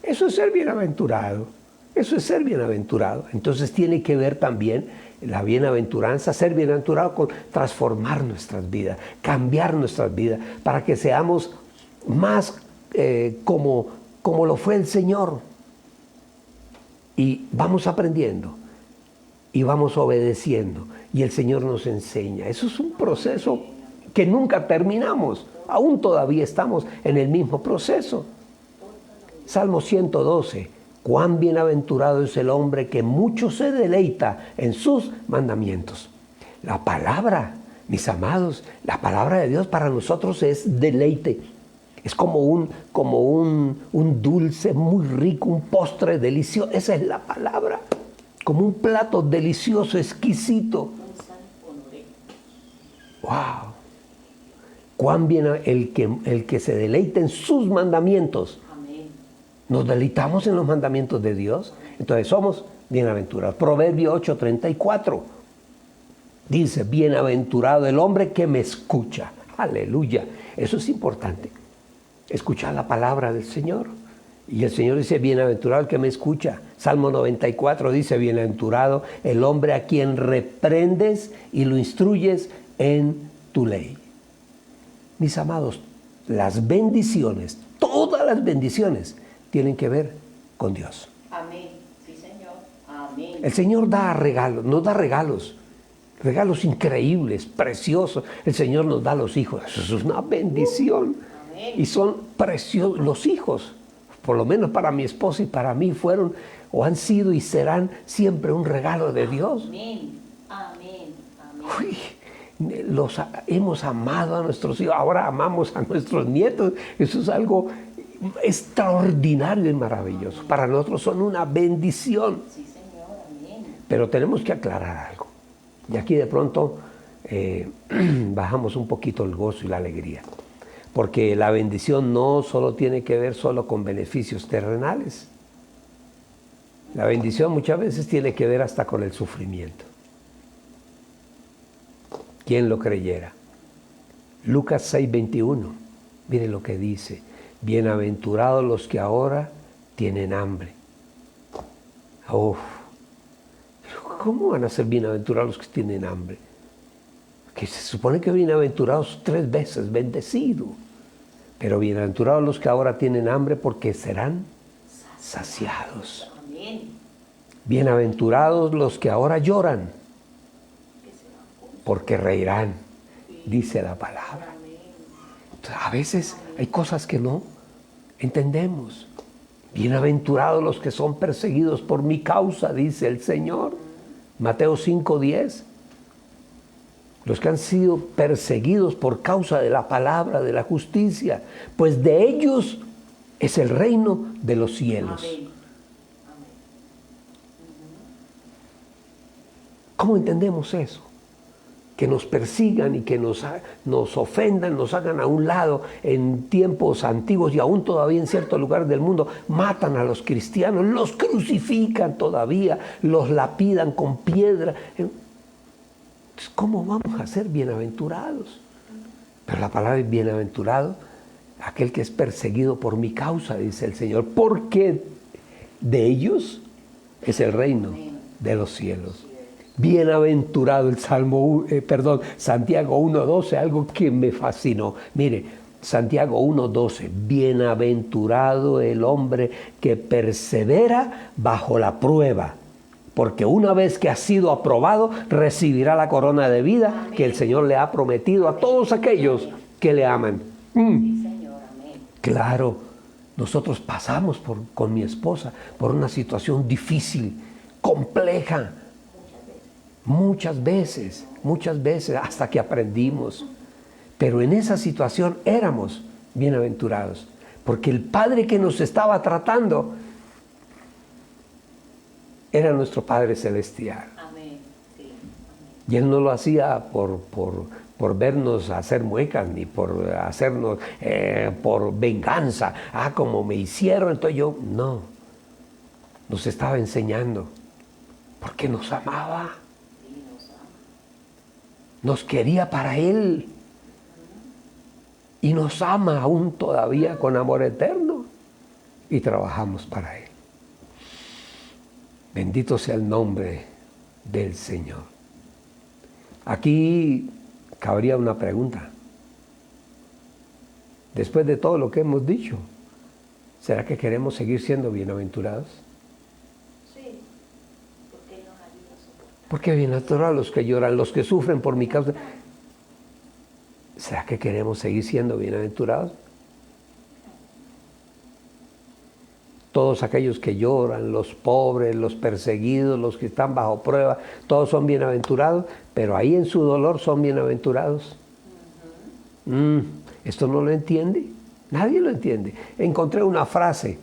Eso es ser bienaventurado. Eso es ser bienaventurado. Entonces tiene que ver también la bienaventuranza, ser bienaventurado con transformar nuestras vidas, cambiar nuestras vidas, para que seamos más como lo fue el Señor. Y vamos aprendiendo y vamos obedeciendo y el Señor nos enseña. Eso es un proceso que nunca terminamos, aún todavía estamos en el mismo proceso. Salmo 112, cuán bienaventurado es el hombre que mucho se deleita en sus mandamientos. La palabra, mis amados, la palabra de Dios para nosotros es deleite. Es como un dulce muy rico, un postre delicioso. Esa es la palabra. Como un plato delicioso, exquisito. ¡Wow! Cuán bien el que se deleita en sus mandamientos. Amén. Nos deleitamos en los mandamientos de Dios. Entonces somos bienaventurados. Proverbio 8:34 dice, bienaventurado el hombre que me escucha. Aleluya. Eso es importante. Escuchar la palabra del Señor. Y el Señor dice, bienaventurado el que me escucha. Salmo 94 dice, bienaventurado el hombre a quien reprendes y lo instruyes en tu ley. Mis amados, las bendiciones, todas las bendiciones, tienen que ver con Dios. Amén. Sí, Señor. Amén. El Señor da regalos, nos da regalos increíbles, preciosos. El Señor nos da los hijos. Eso es una bendición. Amén. Y son preciosos los hijos. Por lo menos para mi esposa y para mí fueron o han sido y serán siempre un regalo de Dios. Amén. Amén. Amén. Uy, hemos amado a nuestros hijos, ahora amamos a nuestros nietos. Eso es algo extraordinario y maravilloso. Para nosotros son una bendición. Sí, Señor. Amén. Pero tenemos que aclarar algo. Y aquí de pronto bajamos un poquito el gozo y la alegría. Porque la bendición no solo tiene que ver solo con beneficios terrenales. La bendición muchas veces tiene que ver hasta con el sufrimiento. ¿quién lo creyera? Lucas 6:21, mire lo que dice: bienaventurados los que ahora tienen hambre. Uf, ¿cómo van a ser bienaventurados los que tienen hambre? Que se supone que bienaventurados 3 veces, bendecido. Pero bienaventurados los que ahora tienen hambre, porque serán saciados. Bienaventurados los que ahora lloran, porque reirán, dice la palabra. Entonces, a veces hay cosas que no entendemos. Bienaventurados los que son perseguidos por mi causa, dice el Señor. Mateo 5:10. Los que han sido perseguidos por causa de la palabra, de la justicia, pues de ellos es el reino de los cielos. Amén. ¿Cómo entendemos eso? Que nos persigan y que nos ofendan, nos hagan a un lado en tiempos antiguos y aún todavía en ciertos lugares del mundo, matan a los cristianos, los crucifican todavía, los lapidan con piedra. Entonces, ¿cómo vamos a ser bienaventurados? Pero la palabra es bienaventurado aquel que es perseguido por mi causa, dice el Señor, porque de ellos es el reino de los cielos. Bienaventurado, el Santiago 1:12, algo que me fascinó. Mire, Santiago 1:12, bienaventurado el hombre que persevera bajo la prueba, porque una vez que ha sido aprobado, recibirá la corona de vida que el Señor le ha prometido a todos aquellos que le aman. Claro, nosotros pasamos con mi esposa por una situación difícil, compleja, muchas veces, hasta que aprendimos. Pero en esa situación éramos bienaventurados, porque el Padre que nos estaba tratando era nuestro Padre Celestial. Amén. Sí. Amén. Y Él no lo hacía por vernos hacer muecas, ni por hacernos por venganza. Como me hicieron, entonces yo, no. Nos estaba enseñando, porque nos amaba. Nos quería para Él. Y nos ama aún todavía con amor eterno. Y trabajamos para Él. Bendito sea el nombre del Señor. Aquí cabría una pregunta. Después de todo lo que hemos dicho, ¿será que queremos seguir siendo bienaventurados? Sí. Porque Él nos ayuda a soportar. Porque bienaventurados los que lloran, los que sufren por mi causa. ¿Será que queremos seguir siendo bienaventurados? Todos aquellos que lloran, los pobres, los perseguidos, los que están bajo prueba, todos son bienaventurados, pero ahí en su dolor son bienaventurados. ¿Esto no lo entiende? Nadie lo entiende. Encontré una frase,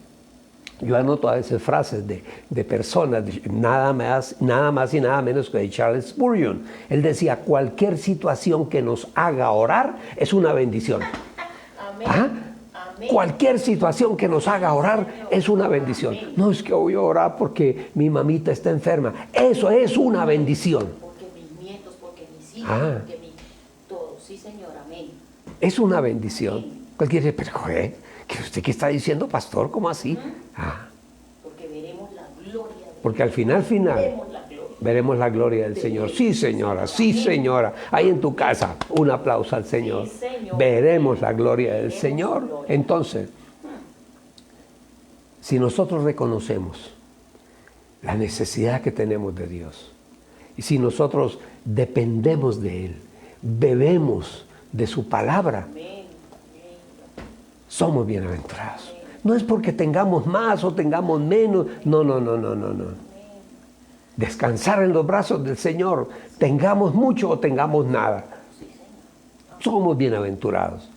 yo anoto a veces frases de personas, nada más y nada menos que de Charles Spurgeon. Él decía, cualquier situación que nos haga orar es una bendición. Amén. Cualquier situación que nos haga orar es una bendición. No es que voy a orar porque mi mamita está enferma. Eso es una bendición. Porque mis nietos, porque mis hijos, porque todo. Sí, Señor, amén. Es una bendición. Cualquiera dice, pero ¿usted qué está diciendo, pastor? ¿Cómo así? Porque veremos la gloria. Porque al final veremos la gloria del Señor. Sí, señora, sí, señora. Ahí en tu casa, un aplauso al Señor. Sí, Señor. Veremos la gloria del Señor. Entonces, si nosotros reconocemos la necesidad que tenemos de Dios, y si nosotros dependemos de Él, bebemos de su palabra, somos bienaventurados. No es porque tengamos más o tengamos menos. No. Descansar en los brazos del Señor, tengamos mucho o tengamos nada. Somos bienaventurados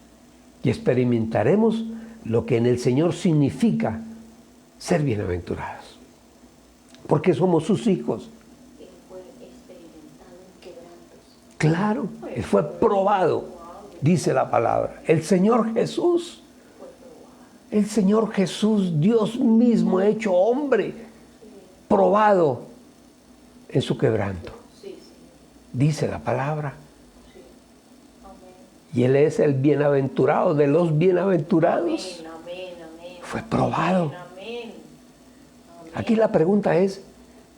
y experimentaremos lo que en el Señor significa ser bienaventurados, porque somos sus hijos. Él fue experimentado en quebrantos. Claro, Él fue probado, dice la palabra. El Señor Jesús, Dios mismo hecho hombre, probado en su quebranto. Dice la palabra. Y Él es el bienaventurado de los bienaventurados. Amén, amén. Fue probado. Amén, amén. Aquí la pregunta es,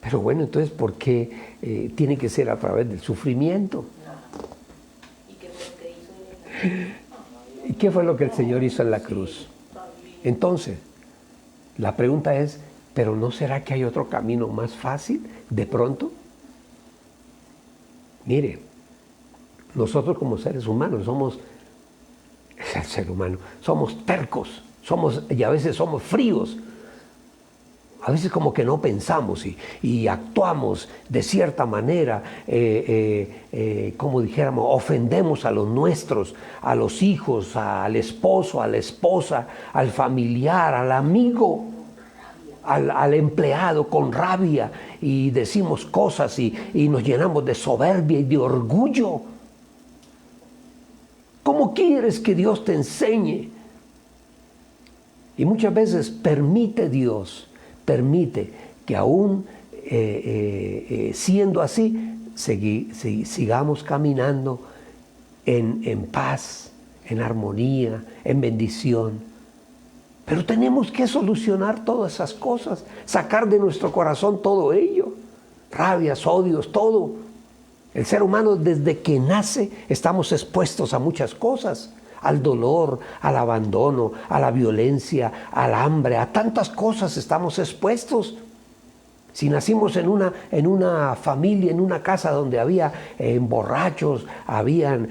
pero bueno, entonces, ¿por qué tiene que ser a través del sufrimiento? ¿Y qué fue lo que hizo Él? ¿Y qué fue lo que el Señor hizo en la cruz? Entonces, la pregunta es, ¿pero no será que hay otro camino más fácil de pronto? Mire, nosotros como seres humanos somos, es el ser humano, somos tercos, y a veces somos fríos. A veces como que no pensamos y actuamos de cierta manera, como dijéramos, ofendemos a los nuestros, a los hijos, al esposo, a la esposa, al familiar, al amigo, al empleado con rabia y decimos cosas y nos llenamos de soberbia y de orgullo. ¿Cómo quieres que Dios te enseñe? Y muchas veces permite que aún siendo así, sigamos caminando en paz, en armonía, en bendición. Pero tenemos que solucionar todas esas cosas, sacar de nuestro corazón todo ello, rabias, odios, todo. El ser humano desde que nace estamos expuestos a muchas cosas. Al dolor, al abandono, a la violencia, al hambre, a tantas cosas estamos expuestos. Si nacimos en una familia, en una casa donde había borrachos, habían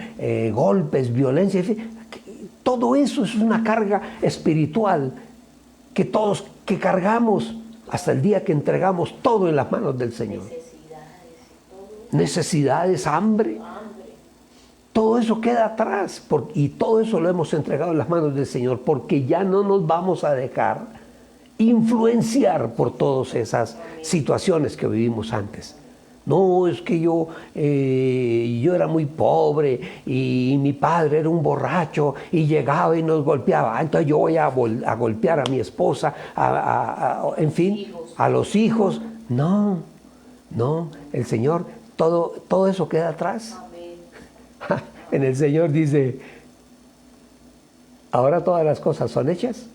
golpes, violencia, en fin, todo eso es una carga espiritual que todos que cargamos hasta el día que entregamos todo en las manos del Señor. Necesidades, hambre. Todo eso queda atrás y todo eso lo hemos entregado en las manos del Señor porque ya no nos vamos a dejar influenciar por todas esas situaciones que vivimos antes. No, es que yo era muy pobre y mi padre era un borracho y llegaba y nos golpeaba. Entonces yo voy a golpear a mi esposa, en fin, a los hijos. No, el Señor, todo eso queda atrás. En el Señor dice, ahora todas las cosas son hechas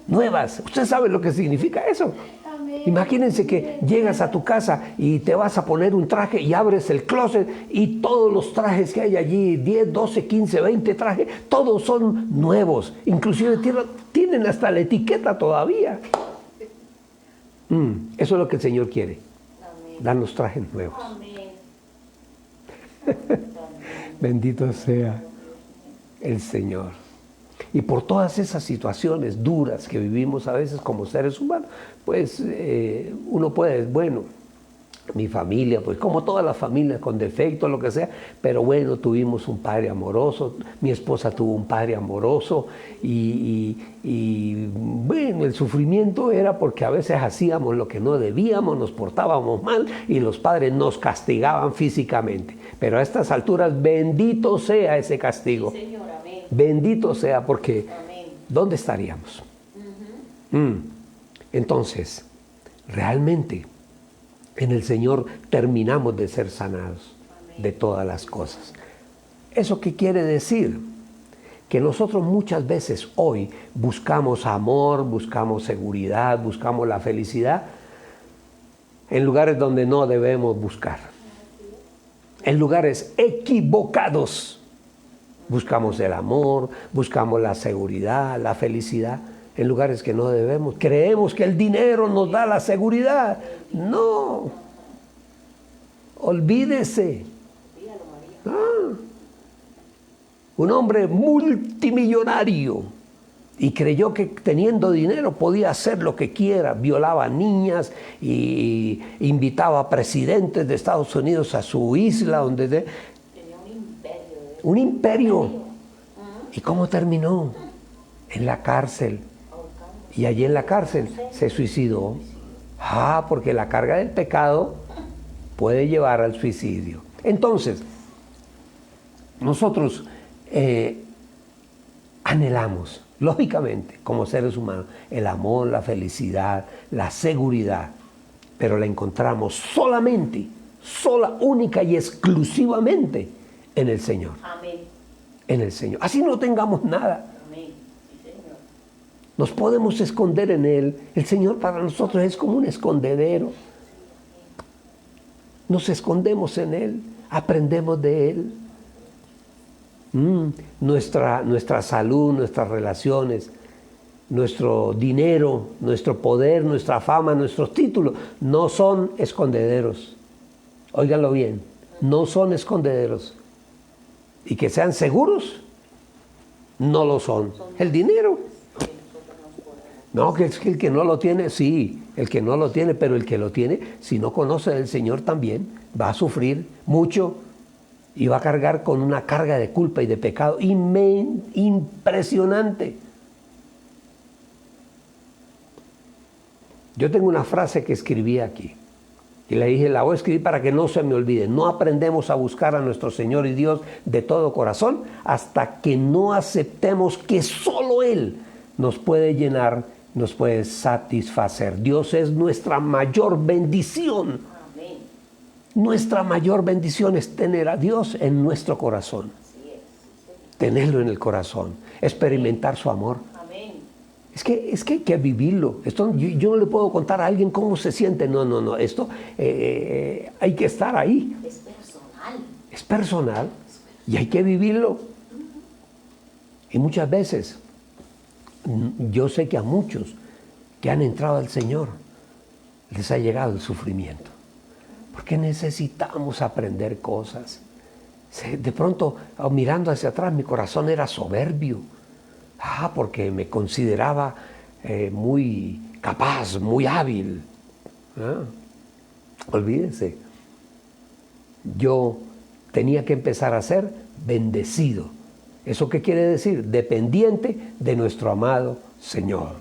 nuevas. ¿Usted sabe lo que significa eso? Amén. Imagínense que llegas a tu casa y te vas a poner un traje y abres el closet y todos los trajes que hay allí, 10, 12, 15, 20 trajes, todos son nuevos. Inclusive tienen hasta la etiqueta todavía. Eso es lo que el Señor quiere. Amén. Darnos trajes nuevos. Amén. Bendito sea el Señor. Y por todas esas situaciones duras que vivimos a veces como seres humanos, pues uno puede, bueno, mi familia, pues como todas las familias con defectos, lo que sea, pero bueno, tuvimos un padre amoroso, mi esposa tuvo un padre amoroso y bueno, el sufrimiento era porque a veces hacíamos lo que no debíamos, nos portábamos mal y los padres nos castigaban físicamente. Pero a estas alturas, bendito sea ese castigo. Sí, Señor, amén. Bendito sea, porque amén. ¿Dónde estaríamos? Entonces, realmente, en el Señor terminamos de ser sanados de todas las cosas. ¿Eso qué quiere decir? Que nosotros muchas veces hoy buscamos amor, buscamos seguridad, buscamos la felicidad en lugares donde no debemos buscar. En lugares equivocados. Buscamos el amor, buscamos la seguridad, la felicidad, en lugares que no debemos. Creemos que el dinero nos da la seguridad. No. Olvídese. Un hombre multimillonario y creyó que teniendo dinero podía hacer lo que quiera. Violaba niñas y invitaba a presidentes de Estados Unidos a su isla donde tenía un imperio. ¿Y cómo terminó? En la cárcel. Y allí en la cárcel se suicidó. Porque la carga del pecado puede llevar al suicidio. Entonces, nosotros anhelamos, lógicamente, como seres humanos, el amor, la felicidad, la seguridad, pero la encontramos única y exclusivamente en el Señor. Amén. En el Señor. Así no tengamos nada. Amén. Sí, Señor. Nos podemos esconder en Él. El Señor para nosotros es como un escondedero. Nos escondemos en Él, aprendemos de Él. Nuestra salud, nuestras relaciones, nuestro dinero, nuestro poder, nuestra fama, nuestros títulos, no son escondederos. Óiganlo bien, no son escondederos. Y que sean seguros, no lo son. El dinero. No, que es que el que no lo tiene, sí, el que no lo tiene, pero el que lo tiene, si no conoce del Señor también, va a sufrir mucho y va a cargar con una carga de culpa y de pecado impresionante. Yo tengo una frase que escribí aquí y le dije, la voy a escribir para que no se me olvide. No aprendemos a buscar a nuestro Señor y Dios de todo corazón hasta que no aceptemos que solo Él nos puede llenar, nos puede satisfacer. Dios es nuestra mayor bendición. Amén. Nuestra mayor bendición es tener a Dios en nuestro corazón. Así es. Sí, Tenerlo en el corazón, experimentar su amor. amén. Es que hay que vivirlo. Esto, yo no le puedo contar a alguien cómo se siente. No. Esto hay que estar ahí. Es personal. Es personal y hay que vivirlo. Y muchas veces, yo sé que a muchos que han entrado al Señor les ha llegado el sufrimiento. Porque necesitamos aprender cosas. De pronto, mirando hacia atrás, mi corazón era soberbio. Porque me consideraba muy capaz, muy hábil. Olvídense. Yo tenía que empezar a ser bendecido. ¿Eso qué quiere decir? Dependiente de nuestro amado Señor.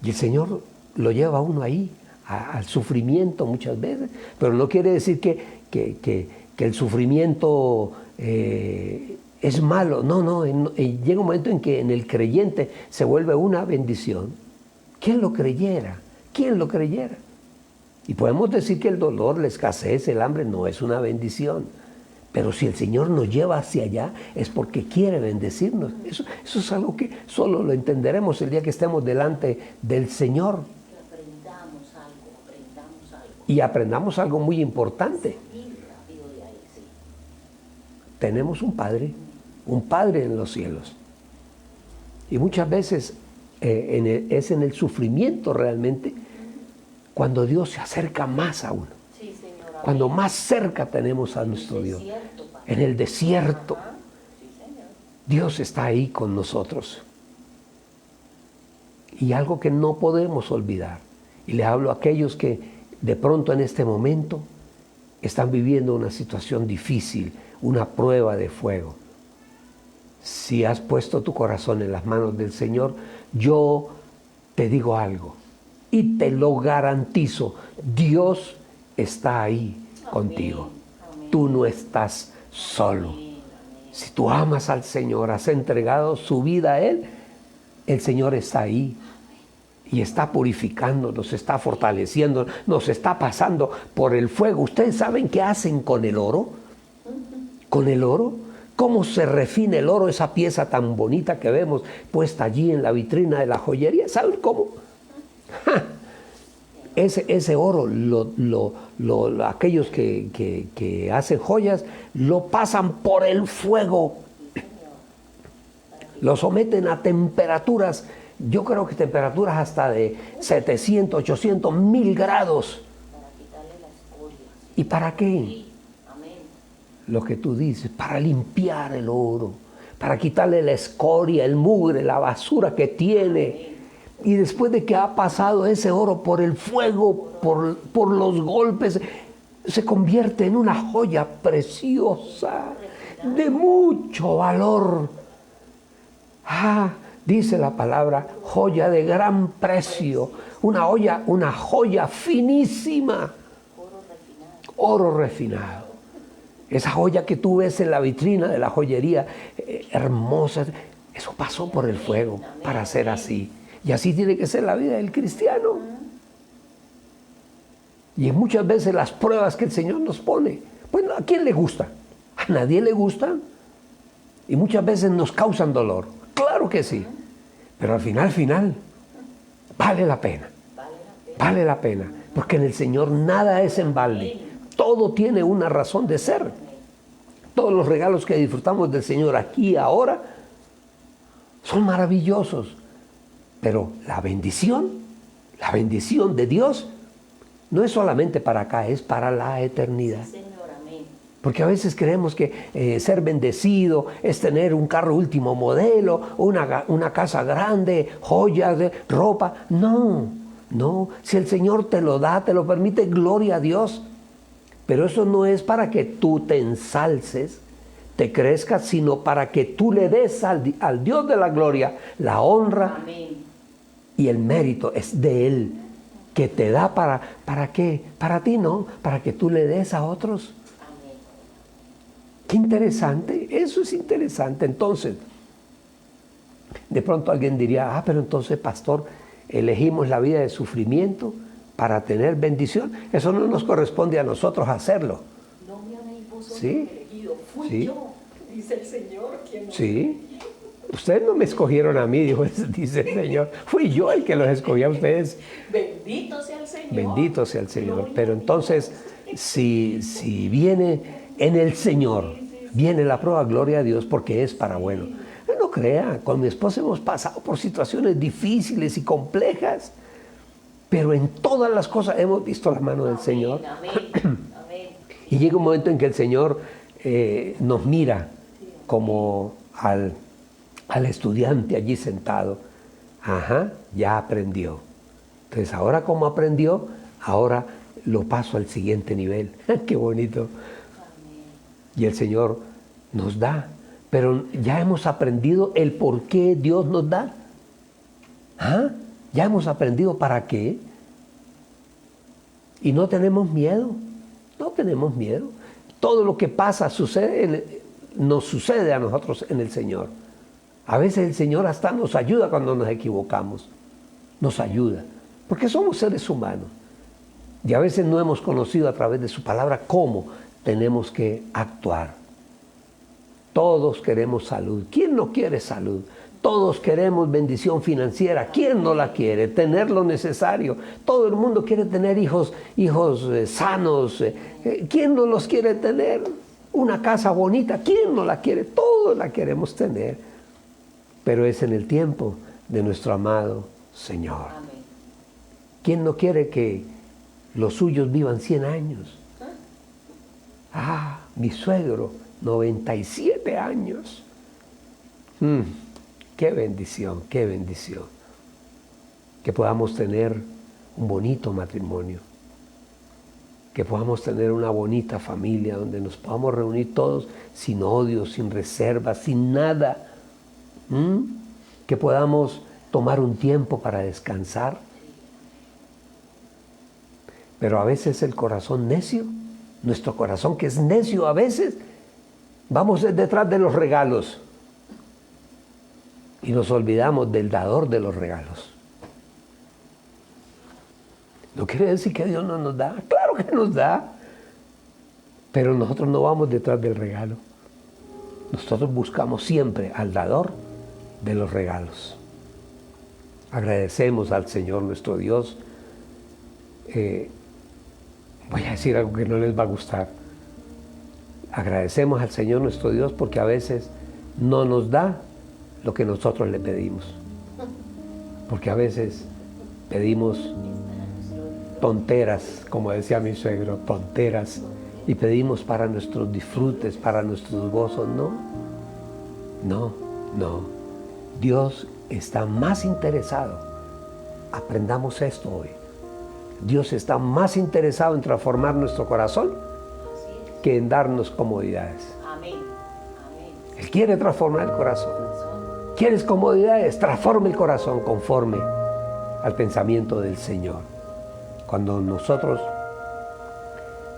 Y el Señor lo lleva a uno ahí, al sufrimiento muchas veces, pero no quiere decir que el sufrimiento es malo. No, llega un momento en que en el creyente se vuelve una bendición. ¿Quién lo creyera? ¿Quién lo creyera? Y podemos decir que el dolor, la escasez, el hambre no es una bendición. Pero si el Señor nos lleva hacia allá es porque quiere bendecirnos. Eso es algo que solo lo entenderemos el día que estemos delante del Señor. Que aprendamos algo. Y aprendamos algo muy importante. Ir rápido de ahí, sí. Tenemos un Padre en los cielos. Y muchas veces es en el sufrimiento realmente cuando Dios se acerca más a uno. Sí, Señor. Cuando más cerca tenemos a nuestro Dios. En el desierto. Sí, Señor. Dios está ahí con nosotros. Y algo que no podemos olvidar. Y le hablo a aquellos que de pronto en este momento están viviendo una situación difícil, una prueba de fuego. Si has puesto tu corazón en las manos del Señor, yo te digo algo y te lo garantizo. Dios está ahí contigo. Amén. Tú no estás solo. Amén. Si tú amas al Señor, has entregado su vida a Él, el Señor está ahí y está purificando, nos está fortaleciendo, nos está pasando por el fuego. ¿Ustedes saben qué hacen con el oro? Con el oro. ¿Cómo se refina el oro, esa pieza tan bonita que vemos puesta allí en la vitrina de la joyería? ¿Saben cómo? Ese oro, aquellos que hacen joyas, lo pasan por el fuego. Lo someten a temperaturas, yo creo que temperaturas hasta de 700, 800, 1000 grados. Para quitarle la escoria. ¿Y para qué? Sí. Amén. Lo que tú dices, para limpiar el oro, para quitarle la escoria, el mugre, la basura que tiene. Y después de que ha pasado ese oro por el fuego, por los golpes, se convierte en una joya preciosa, de mucho valor. Dice la palabra, joya de gran precio, una joya finísima, oro refinado. Esa joya que tú ves en la vitrina de la joyería, hermosa, eso pasó por el fuego para ser así. Y así tiene que ser la vida del cristiano. Y muchas veces las pruebas que el Señor nos pone, Pues ¿a quién le gusta? A nadie le gusta. Y muchas veces nos causan dolor. Claro que sí. Pero al final, vale la pena. Vale la pena. Porque en el Señor nada es en balde. Todo tiene una razón de ser. Todos los regalos que disfrutamos del Señor aquí y ahora son maravillosos. Pero la bendición de Dios no es solamente para acá, es para la eternidad. Porque a veces creemos que ser bendecido es tener un carro último modelo, una casa grande, joyas, ropa. No. Si el Señor te lo da, te lo permite, gloria a Dios. Pero eso no es para que tú te ensalces, te crezcas, sino para que tú le des al Dios de la gloria la honra. Amén. Y el mérito es de Él, que te da ¿para qué? Para ti, no, para que tú le des a otros. Amén. Qué interesante, eso es interesante. Entonces, de pronto alguien diría, pero entonces, pastor, elegimos la vida de sufrimiento para tener bendición. Eso no nos corresponde a nosotros hacerlo. No me habéis vosotros ¿Sí? elegido, fui ¿Sí? yo, dice el Señor quien nos Sí. Ustedes no me escogieron a mí, dice el Señor. Fui yo el que los escogí a ustedes. Bendito sea el Señor. Bendito sea el Señor. Pero entonces, si viene en el Señor, viene la prueba, gloria a Dios, porque es para bueno. No crea, con mi esposa hemos pasado por situaciones difíciles y complejas, pero en todas las cosas hemos visto la mano del Señor. Amén. Y llega un momento en que el Señor nos mira como al estudiante allí sentado. Ya aprendió. Entonces ahora como aprendió, ahora lo paso al siguiente nivel. Qué bonito. Y el Señor nos da. Pero ya hemos aprendido el por qué Dios nos da. Ya hemos aprendido para qué. Y no tenemos miedo. No tenemos miedo. Todo lo que pasa nos sucede a nosotros en el Señor. A veces el Señor hasta nos ayuda cuando nos equivocamos. Nos ayuda. Porque somos seres humanos. Y a veces no hemos conocido a través de su palabra cómo tenemos que actuar. Todos queremos salud. ¿Quién no quiere salud? Todos queremos bendición financiera. ¿Quién no la quiere? Tener lo necesario. Todo el mundo quiere tener hijos sanos. ¿Quién no los quiere tener? Una casa bonita. ¿Quién no la quiere? Todos la queremos tener. Pero es en el tiempo de nuestro amado Señor. Amén. ¿Quién no quiere que los suyos vivan 100 años? Mi suegro, 97 años. Qué bendición, qué bendición. Que podamos tener un bonito matrimonio. Que podamos tener una bonita familia donde nos podamos reunir todos sin odio, sin reservas, sin nada. Que podamos tomar un tiempo para descansar. Pero a veces el corazón necio, nuestro corazón que es necio a veces, vamos detrás de los regalos y nos olvidamos del dador de los regalos. No quiere decir que Dios no nos da, claro que nos da, pero nosotros no vamos detrás del regalo. Nosotros buscamos siempre al dador de los regalos. Agradecemos al Señor nuestro Dios. Voy a decir algo que no les va a gustar. Agradecemos al Señor nuestro Dios porque a veces no nos da lo que nosotros le pedimos. Porque a veces pedimos tonteras, como decía mi suegro, tonteras, y pedimos para nuestros disfrutes, para nuestros gozos. No. Dios está más interesado. Aprendamos esto hoy. Dios está más interesado en transformar nuestro corazón que en darnos comodidades. Amén. Él quiere transformar el corazón. ¿Quieres comodidades? Transforma el corazón conforme al pensamiento del Señor. Cuando nosotros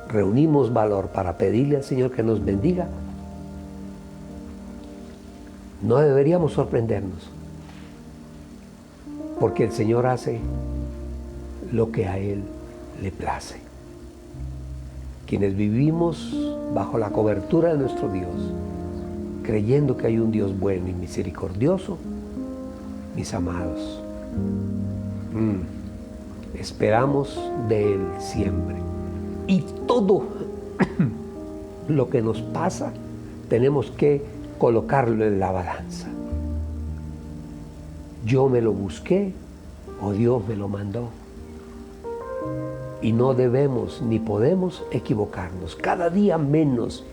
reunimos valor para pedirle al Señor que nos bendiga, no deberíamos sorprendernos, porque el Señor hace lo que a Él le place. Quienes vivimos bajo la cobertura de nuestro Dios, creyendo que hay un Dios bueno y misericordioso, mis amados. Esperamos de Él siempre. Y todo lo que nos pasa tenemos que colocarlo en la balanza. Yo me lo busqué o Dios me lo mandó. Y no debemos ni podemos equivocarnos. Cada día menos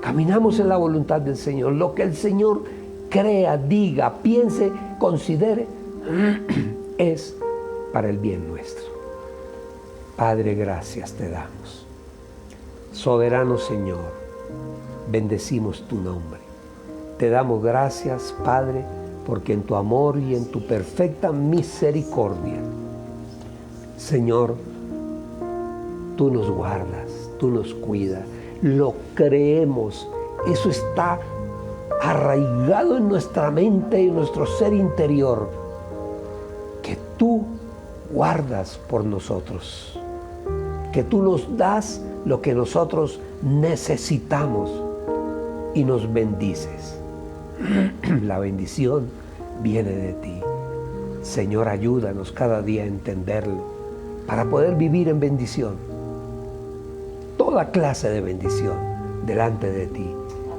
caminamos en la voluntad del Señor. Lo que el Señor crea, diga, piense, considere, es para el bien nuestro. Padre, gracias te damos. Soberano Señor, bendecimos tu nombre. Te damos gracias, Padre, porque en tu amor y en tu perfecta misericordia, Señor, tú nos guardas, tú nos cuidas, lo creemos. Eso está arraigado en nuestra mente y en nuestro ser interior, que tú guardas por nosotros, que tú nos das lo que nosotros necesitamos y nos bendices. La bendición viene de ti. Señor, ayúdanos cada día a entenderlo para poder vivir en bendición. Toda clase de bendición delante de ti,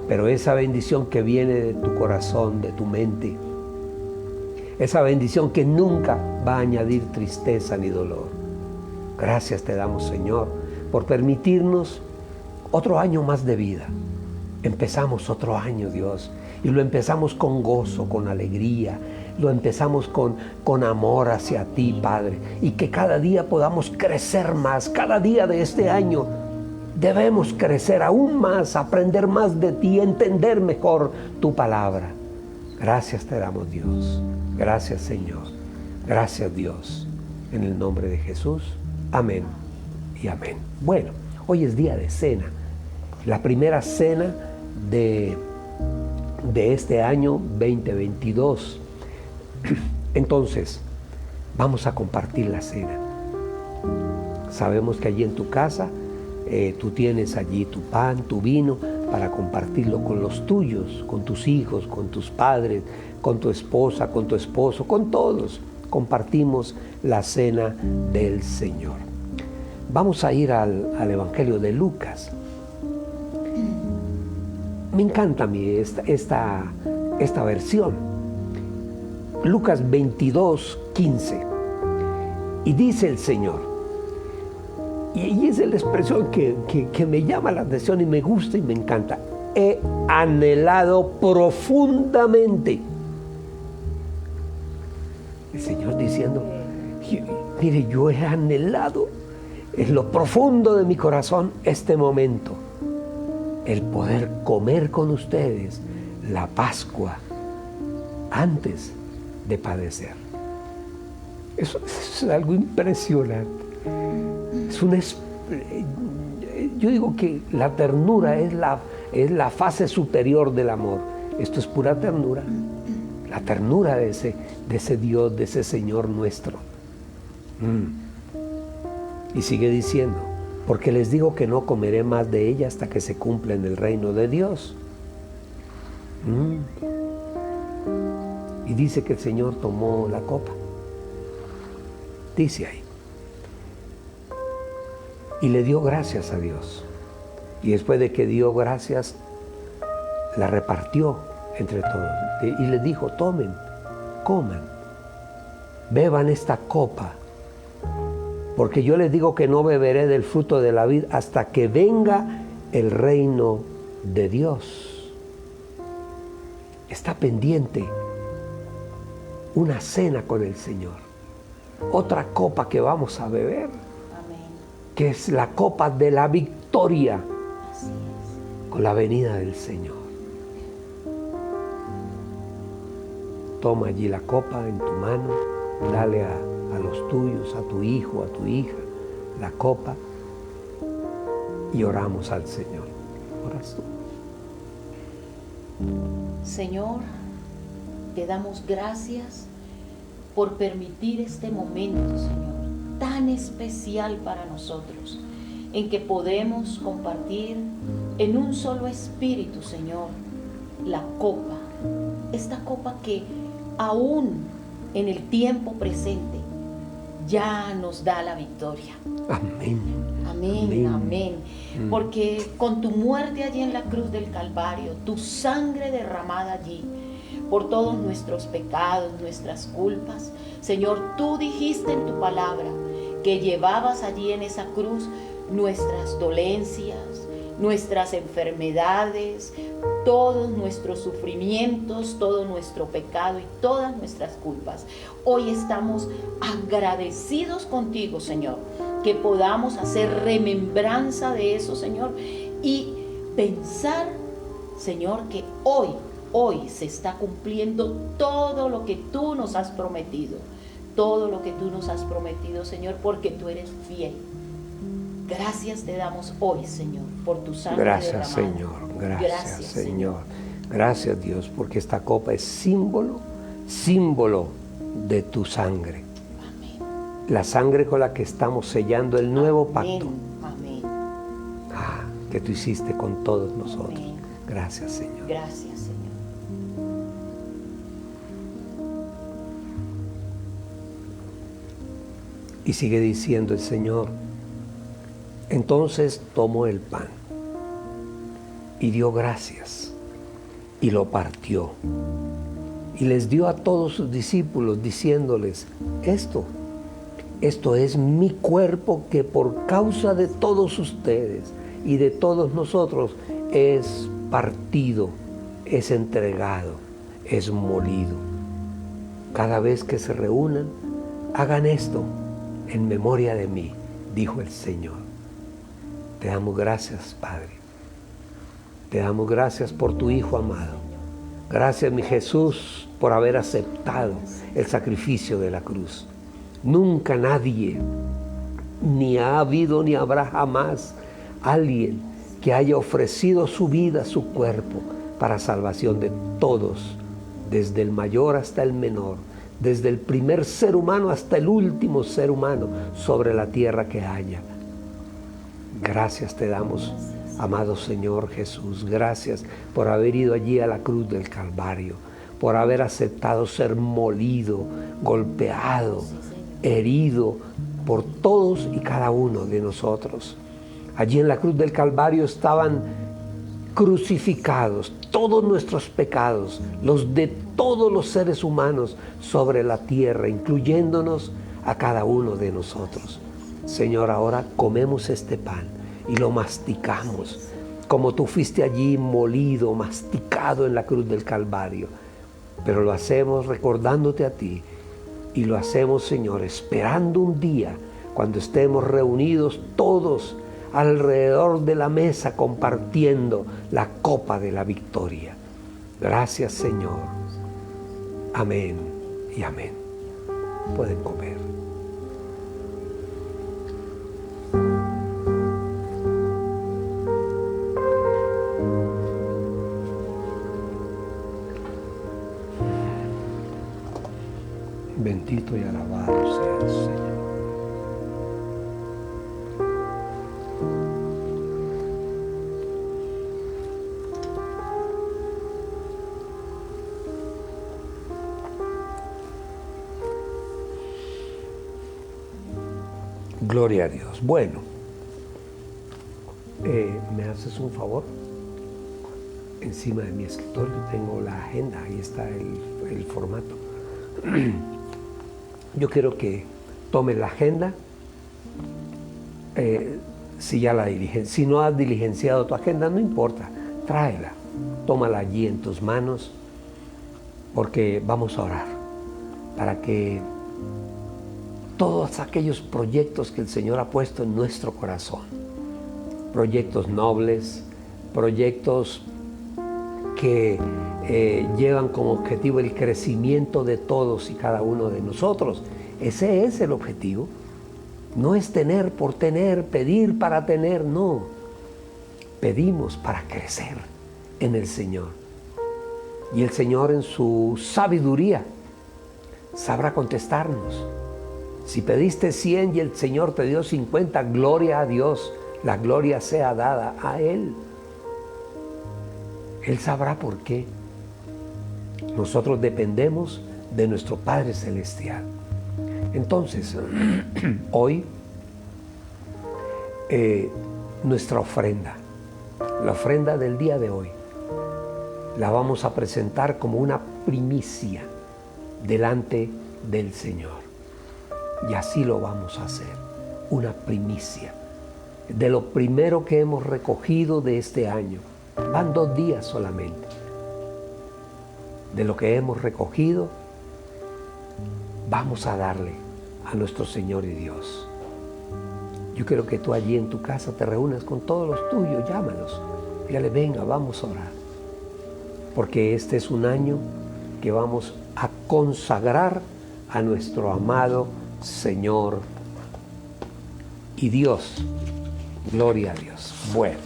pero esa bendición que viene de tu corazón, de tu mente, esa bendición que nunca va a añadir tristeza ni dolor. Gracias te damos, Señor, por permitirnos otro año más de vida. Empezamos otro año, Dios, y lo empezamos con gozo, con alegría, lo empezamos con amor hacia ti, Padre, y que cada día podamos crecer más. Cada día de este año debemos crecer aún más, aprender más de ti, entender mejor tu palabra. Gracias te damos, Dios. Gracias, Señor. Gracias, Dios. En el nombre de Jesús. Amén y amén. Bueno, hoy es día de cena. La primera cena de este año 2022. Entonces, vamos a compartir la cena. Sabemos que allí en tu casa tú tienes allí tu pan, tu vino, para compartirlo con los tuyos, con tus hijos, con tus padres, con tu esposa, con tu esposo, con todos. Compartimos la cena del Señor. Vamos a ir al Evangelio de Lucas. Me encanta a mí esta versión. Lucas 22:15. Y dice el Señor, y esa es la expresión que me llama la atención y me gusta y me encanta. He anhelado profundamente. El Señor diciendo, mire, yo he anhelado en lo profundo de mi corazón este momento, el poder comer con ustedes la Pascua antes de padecer. Eso es algo impresionante. Yo digo que la ternura es la fase superior del amor. Esto es pura ternura. La ternura de ese Dios, de ese Señor nuestro. Y sigue diciendo, porque les digo que no comeré más de ella hasta que se cumpla en el reino de Dios. Y dice que el Señor tomó la copa. Dice ahí. Y le dio gracias a Dios. Y después de que dio gracias, la repartió entre todos. Y les dijo, tomen, coman, beban esta copa. Porque yo les digo que no beberé del fruto de la vid hasta que venga el reino de Dios. Está pendiente una cena con el Señor. Otra copa que vamos a beber. Que es la copa de la victoria. Así es. Con la venida del Señor. Toma allí la copa en tu mano, dale a los tuyos, a tu hijo, a tu hija, la copa, y oramos al Señor. ¿Oras tú? Señor, te damos gracias por permitir este momento, Señor, tan especial para nosotros. en que podemos compartir en un solo espíritu, Señor, la copa, esta copa que aún en el tiempo presente ya nos da la victoria. Amén. Amén, Amén. amén. Porque con tu muerte allí en la cruz del Calvario, tu sangre derramada allí, por todos nuestros pecados, nuestras culpas, Señor, tú dijiste en tu palabra que llevabas allí en esa cruz nuestras dolencias, nuestras enfermedades, todos nuestros sufrimientos, todo nuestro pecado y todas nuestras culpas. Hoy estamos agradecidos contigo, Señor, que podamos hacer remembranza de eso, Señor, y pensar, Señor, que hoy se está cumpliendo todo lo que tú nos has prometido. Todo lo que tú nos has prometido, Señor, porque tú eres fiel. Gracias te damos hoy, Señor, por tu sangre Gracias, derramada. Señor. Gracias, Señor. Gracias, Dios, porque esta copa es símbolo de tu sangre. Amén. La sangre con la que estamos sellando el nuevo pacto. Amén. Que tú hiciste con todos nosotros. Amén. Gracias, Señor. Gracias, Señor. Y sigue diciendo el Señor: entonces tomó el pan y dio gracias y lo partió y les dio a todos sus discípulos diciéndoles: esto es mi cuerpo, que por causa de todos ustedes y de todos nosotros es partido, es entregado, es molido. Cada vez que se reúnan, hagan esto en memoria de mí, dijo el Señor. Te damos gracias, Padre. Te damos gracias por tu Hijo amado. Gracias, mi Jesús, por haber aceptado el sacrificio de la cruz. Nunca nadie, ni ha habido ni habrá jamás alguien que haya ofrecido su vida, su cuerpo, para salvación de todos, desde el mayor hasta el menor, desde el primer ser humano hasta el último ser humano sobre la tierra que haya. Gracias te damos, amado Señor Jesús. Gracias por haber ido allí a la cruz del Calvario, por haber aceptado ser molido, golpeado, herido por todos y cada uno de nosotros. Allí en la cruz del Calvario estaban crucificados todos nuestros pecados, los de todos los seres humanos sobre la tierra, incluyéndonos a cada uno de nosotros. Señor, ahora comemos este pan y lo masticamos, como tú fuiste allí molido, masticado en la cruz del Calvario. Pero lo hacemos recordándote a ti, y lo hacemos, Señor, esperando un día cuando estemos reunidos todos alrededor de la mesa compartiendo la copa de la victoria. Gracias, Señor. Amén y amén. Pueden comer. Bendito y alabado sea el Señor. Gloria a Dios. Bueno, ¿me haces un favor? Encima de mi escritorio tengo la agenda, ahí está el formato. Yo quiero que tomes la agenda, si no has diligenciado tu agenda, no importa, tráela, tómala allí en tus manos, porque vamos a orar para que todos aquellos proyectos que el Señor ha puesto en nuestro corazón, proyectos nobles, proyectos que llevan como objetivo el crecimiento de todos y cada uno de nosotros. Ese es el objetivo. No es tener por tener, pedir para tener, no. Pedimos para crecer en el Señor. Y el Señor, en su sabiduría, sabrá contestarnos. Si pediste 100 y el Señor te dio 50, gloria a Dios. La gloria sea dada a Él. Él sabrá por qué. Nosotros dependemos de nuestro Padre Celestial. Entonces, hoy, nuestra ofrenda, la ofrenda del día de hoy, la vamos a presentar como una primicia delante del Señor. Y así lo vamos a hacer, una primicia de lo primero que hemos recogido de este año. Van 2 días solamente. De lo que hemos recogido, vamos a darle a nuestro Señor y Dios. Yo quiero que tú allí en tu casa te reúnas con todos los tuyos, llámalos. Dígale, venga, vamos a orar. Porque este es un año que vamos a consagrar a nuestro amado Señor y Dios. Gloria a Dios. Bueno.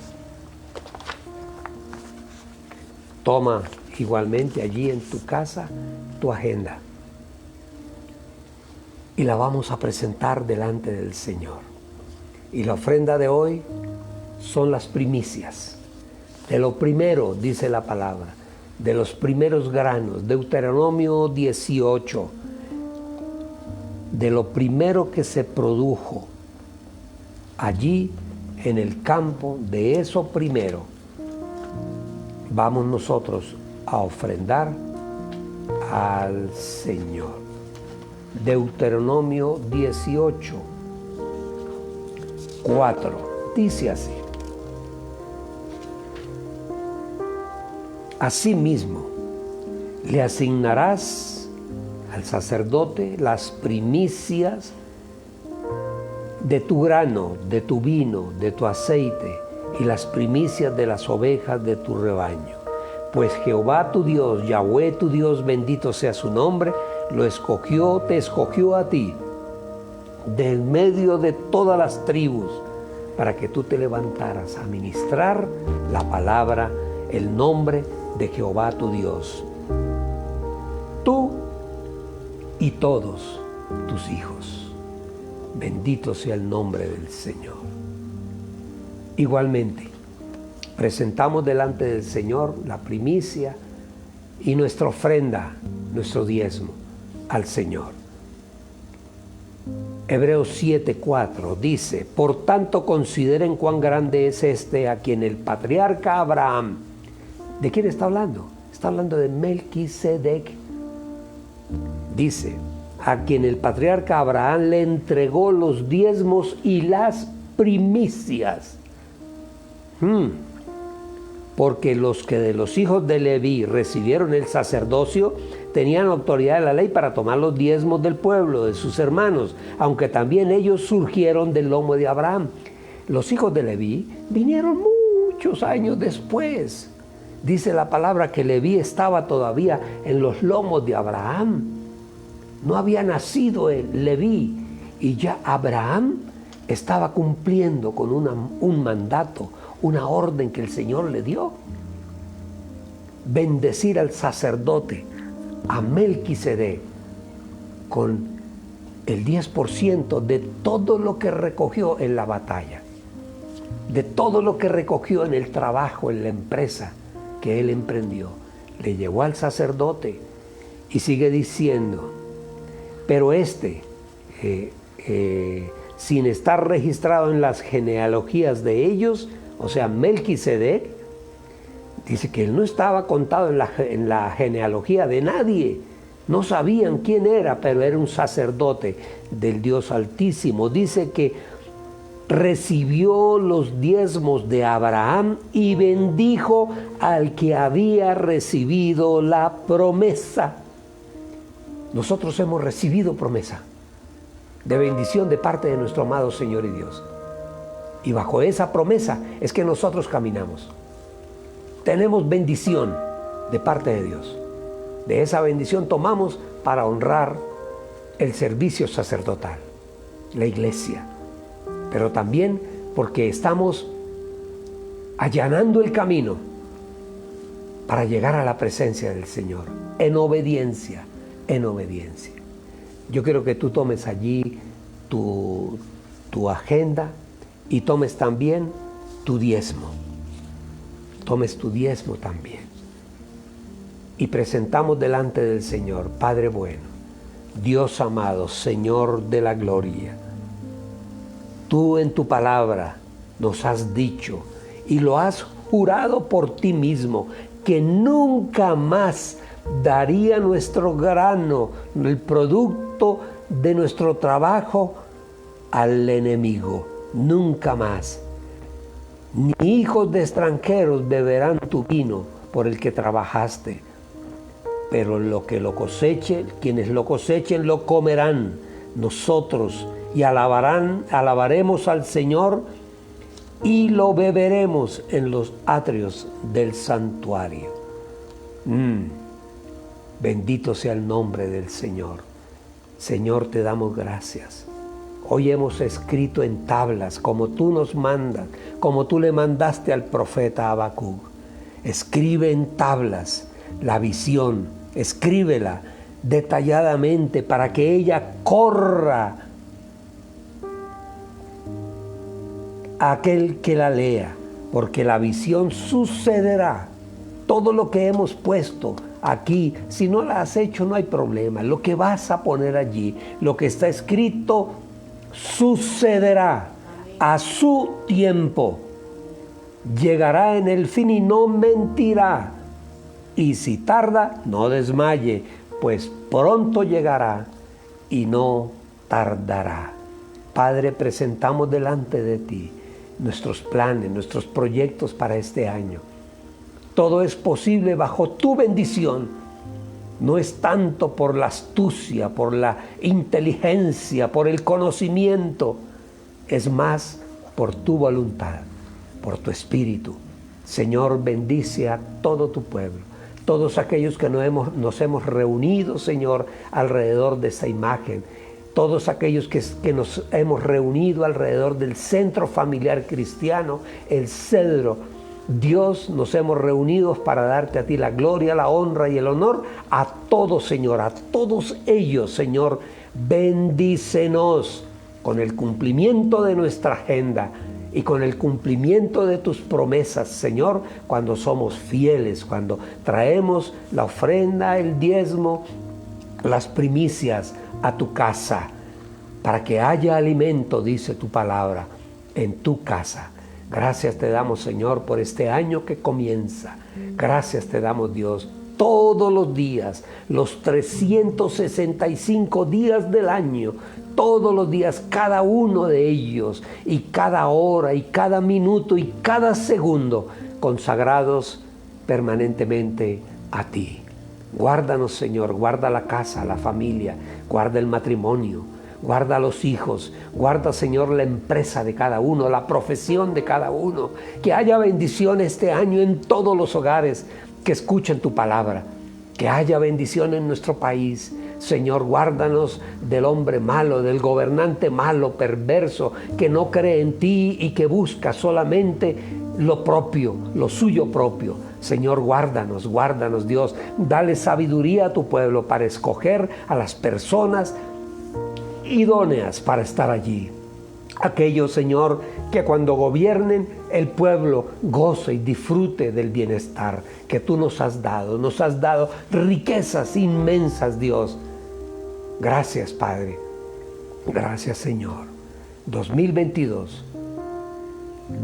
Toma igualmente allí en tu casa tu agenda y la vamos a presentar delante del Señor. Y la ofrenda de hoy son las primicias. De lo primero, dice la palabra, de los primeros granos, Deuteronomio 18, de lo primero que se produjo allí en el campo, de eso primero, vamos nosotros a ofrendar al Señor. Deuteronomio 18, 4, dice así: asimismo, le asignarás al sacerdote las primicias de tu grano, de tu vino, de tu aceite y las primicias de las ovejas de tu rebaño. Pues Jehová tu Dios, Yahweh tu Dios, bendito sea su nombre, te escogió a ti, del medio de todas las tribus, para que tú te levantaras a ministrar la palabra, el nombre de Jehová tu Dios. Tú y todos tus hijos. Bendito sea el nombre del Señor. Igualmente, presentamos delante del Señor la primicia y nuestra ofrenda, nuestro diezmo al Señor. Hebreos 7:4 dice: por tanto consideren cuán grande es este a quien el patriarca Abraham. ¿De quién está hablando? Está hablando de Melquisedec. Dice: a quien el patriarca Abraham le entregó los diezmos y las primicias. Porque los que de los hijos de Leví recibieron el sacerdocio tenían autoridad de la ley para tomar los diezmos del pueblo, de sus hermanos, aunque también ellos surgieron del lomo de Abraham. Los hijos de Leví vinieron muchos años después. Dice la palabra que Leví estaba todavía en los lomos de Abraham. No había nacido Leví y ya Abraham estaba cumpliendo con un mandato, una orden que el Señor le dio: bendecir al sacerdote, a Melquisedec, con el 10% de todo lo que recogió en la batalla, de todo lo que recogió en el trabajo, en la empresa que él emprendió. Le llevó al sacerdote y sigue diciendo: pero sin estar registrado en las genealogías de ellos, o sea, Melquisedec, dice que él no estaba contado en la genealogía de nadie. No sabían quién era, pero era un sacerdote del Dios Altísimo. Dice que recibió los diezmos de Abraham y bendijo al que había recibido la promesa. Nosotros hemos recibido promesa de bendición de parte de nuestro amado Señor y Dios. Y bajo esa promesa es que nosotros caminamos. Tenemos bendición de parte de Dios. De esa bendición tomamos para honrar el servicio sacerdotal, la iglesia. Pero también porque estamos allanando el camino para llegar a la presencia del Señor, en obediencia, en obediencia. Yo quiero que tú tomes allí tu agenda y tomes también tu diezmo. Tomes tu diezmo también. Y presentamos delante del Señor, Padre bueno, Dios amado, Señor de la gloria. Tú en tu palabra nos has dicho y lo has jurado por ti mismo, que nunca más daría nuestro grano, el producto de nuestro trabajo, al enemigo. Nunca más. Ni hijos de extranjeros beberán tu vino por el que trabajaste, pero lo que lo coseche, quienes lo cosechen lo comerán nosotros, y alabaremos al Señor y lo beberemos en los atrios del santuario. Bendito sea el nombre del Señor. Señor, te damos gracias. Hoy hemos escrito en tablas, como tú nos mandas, como tú le mandaste al profeta Habacuc. Escribe en tablas la visión, escríbela detalladamente para que ella corra a aquel que la lea, porque la visión sucederá. Todo lo que hemos puesto aquí, si no la has hecho no hay problema. Lo que vas a poner allí, lo que está escrito, sucederá a su tiempo. Llegará en el fin y no mentirá. Y si tarda, no desmaye, pues pronto llegará y no tardará. Padre, presentamos delante de ti nuestros planes, nuestros proyectos para este año. Todo es posible bajo tu bendición. No es tanto por la astucia, por la inteligencia, por el conocimiento. Es más por tu voluntad, por tu espíritu. Señor, bendice a todo tu pueblo. Todos aquellos que nos hemos reunido, Señor, alrededor de esta imagen. Todos aquellos que nos hemos reunido alrededor del centro familiar cristiano, el Cedro. Dios, nos hemos reunido para darte a ti la gloria, la honra y el honor. A todos, Señor, a todos ellos, Señor, bendícenos con el cumplimiento de nuestra agenda y con el cumplimiento de tus promesas, Señor, cuando somos fieles, cuando traemos la ofrenda, el diezmo, las primicias a tu casa, para que haya alimento, dice tu palabra, en tu casa. Gracias te damos, Señor, por este año que comienza. Gracias te damos, Dios, todos los días, los 365 días del año, todos los días, cada uno de ellos, y cada hora, y cada minuto, y cada segundo, consagrados permanentemente a ti. Guárdanos, Señor, guarda la casa, la familia, guarda el matrimonio, guarda a los hijos, guarda, Señor, la empresa de cada uno, la profesión de cada uno. Que haya bendición este año en todos los hogares que escuchen tu palabra. Que haya bendición en nuestro país. Señor, guárdanos del hombre malo, del gobernante malo, perverso, que no cree en ti y que busca solamente lo propio, lo suyo propio. Señor, guárdanos, guárdanos, Dios. Dale sabiduría a tu pueblo para escoger a las personas idóneas para estar allí. Aquellos, Señor, que cuando gobiernen el pueblo goce y disfrute del bienestar que tú nos has dado. Nos has dado riquezas inmensas, Dios. Gracias, Padre. Gracias, Señor. 2022,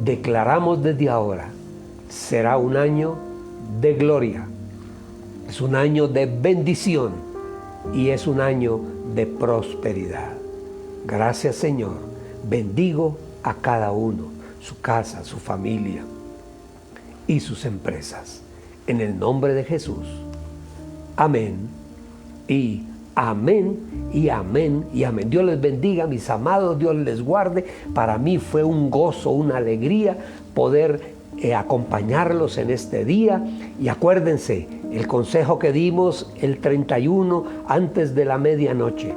declaramos desde ahora, será un año de gloria. Es un año de bendición y es un año de prosperidad. Gracias, Señor. Bendigo a cada uno, su casa, su familia y sus empresas. En el nombre de Jesús. Amén y amén y amén y amén. Dios les bendiga, mis amados. Dios les guarde. Para mí fue un gozo, una alegría poder acompañarlos en este día. Y acuérdense, el consejo que dimos el 31 antes de la medianoche.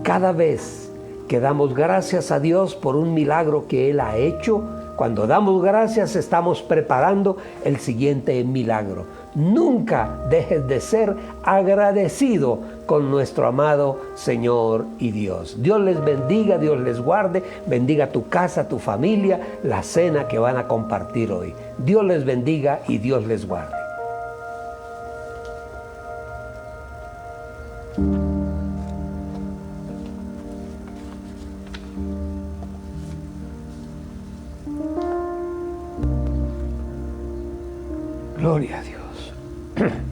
Cada vez que damos gracias a Dios por un milagro que Él ha hecho, cuando damos gracias estamos preparando el siguiente milagro. Nunca dejes de ser agradecido con nuestro amado Señor y Dios. Dios les bendiga, Dios les guarde, bendiga tu casa, tu familia, la cena que van a compartir hoy. Dios les bendiga y Dios les guarde. Gloria a Dios.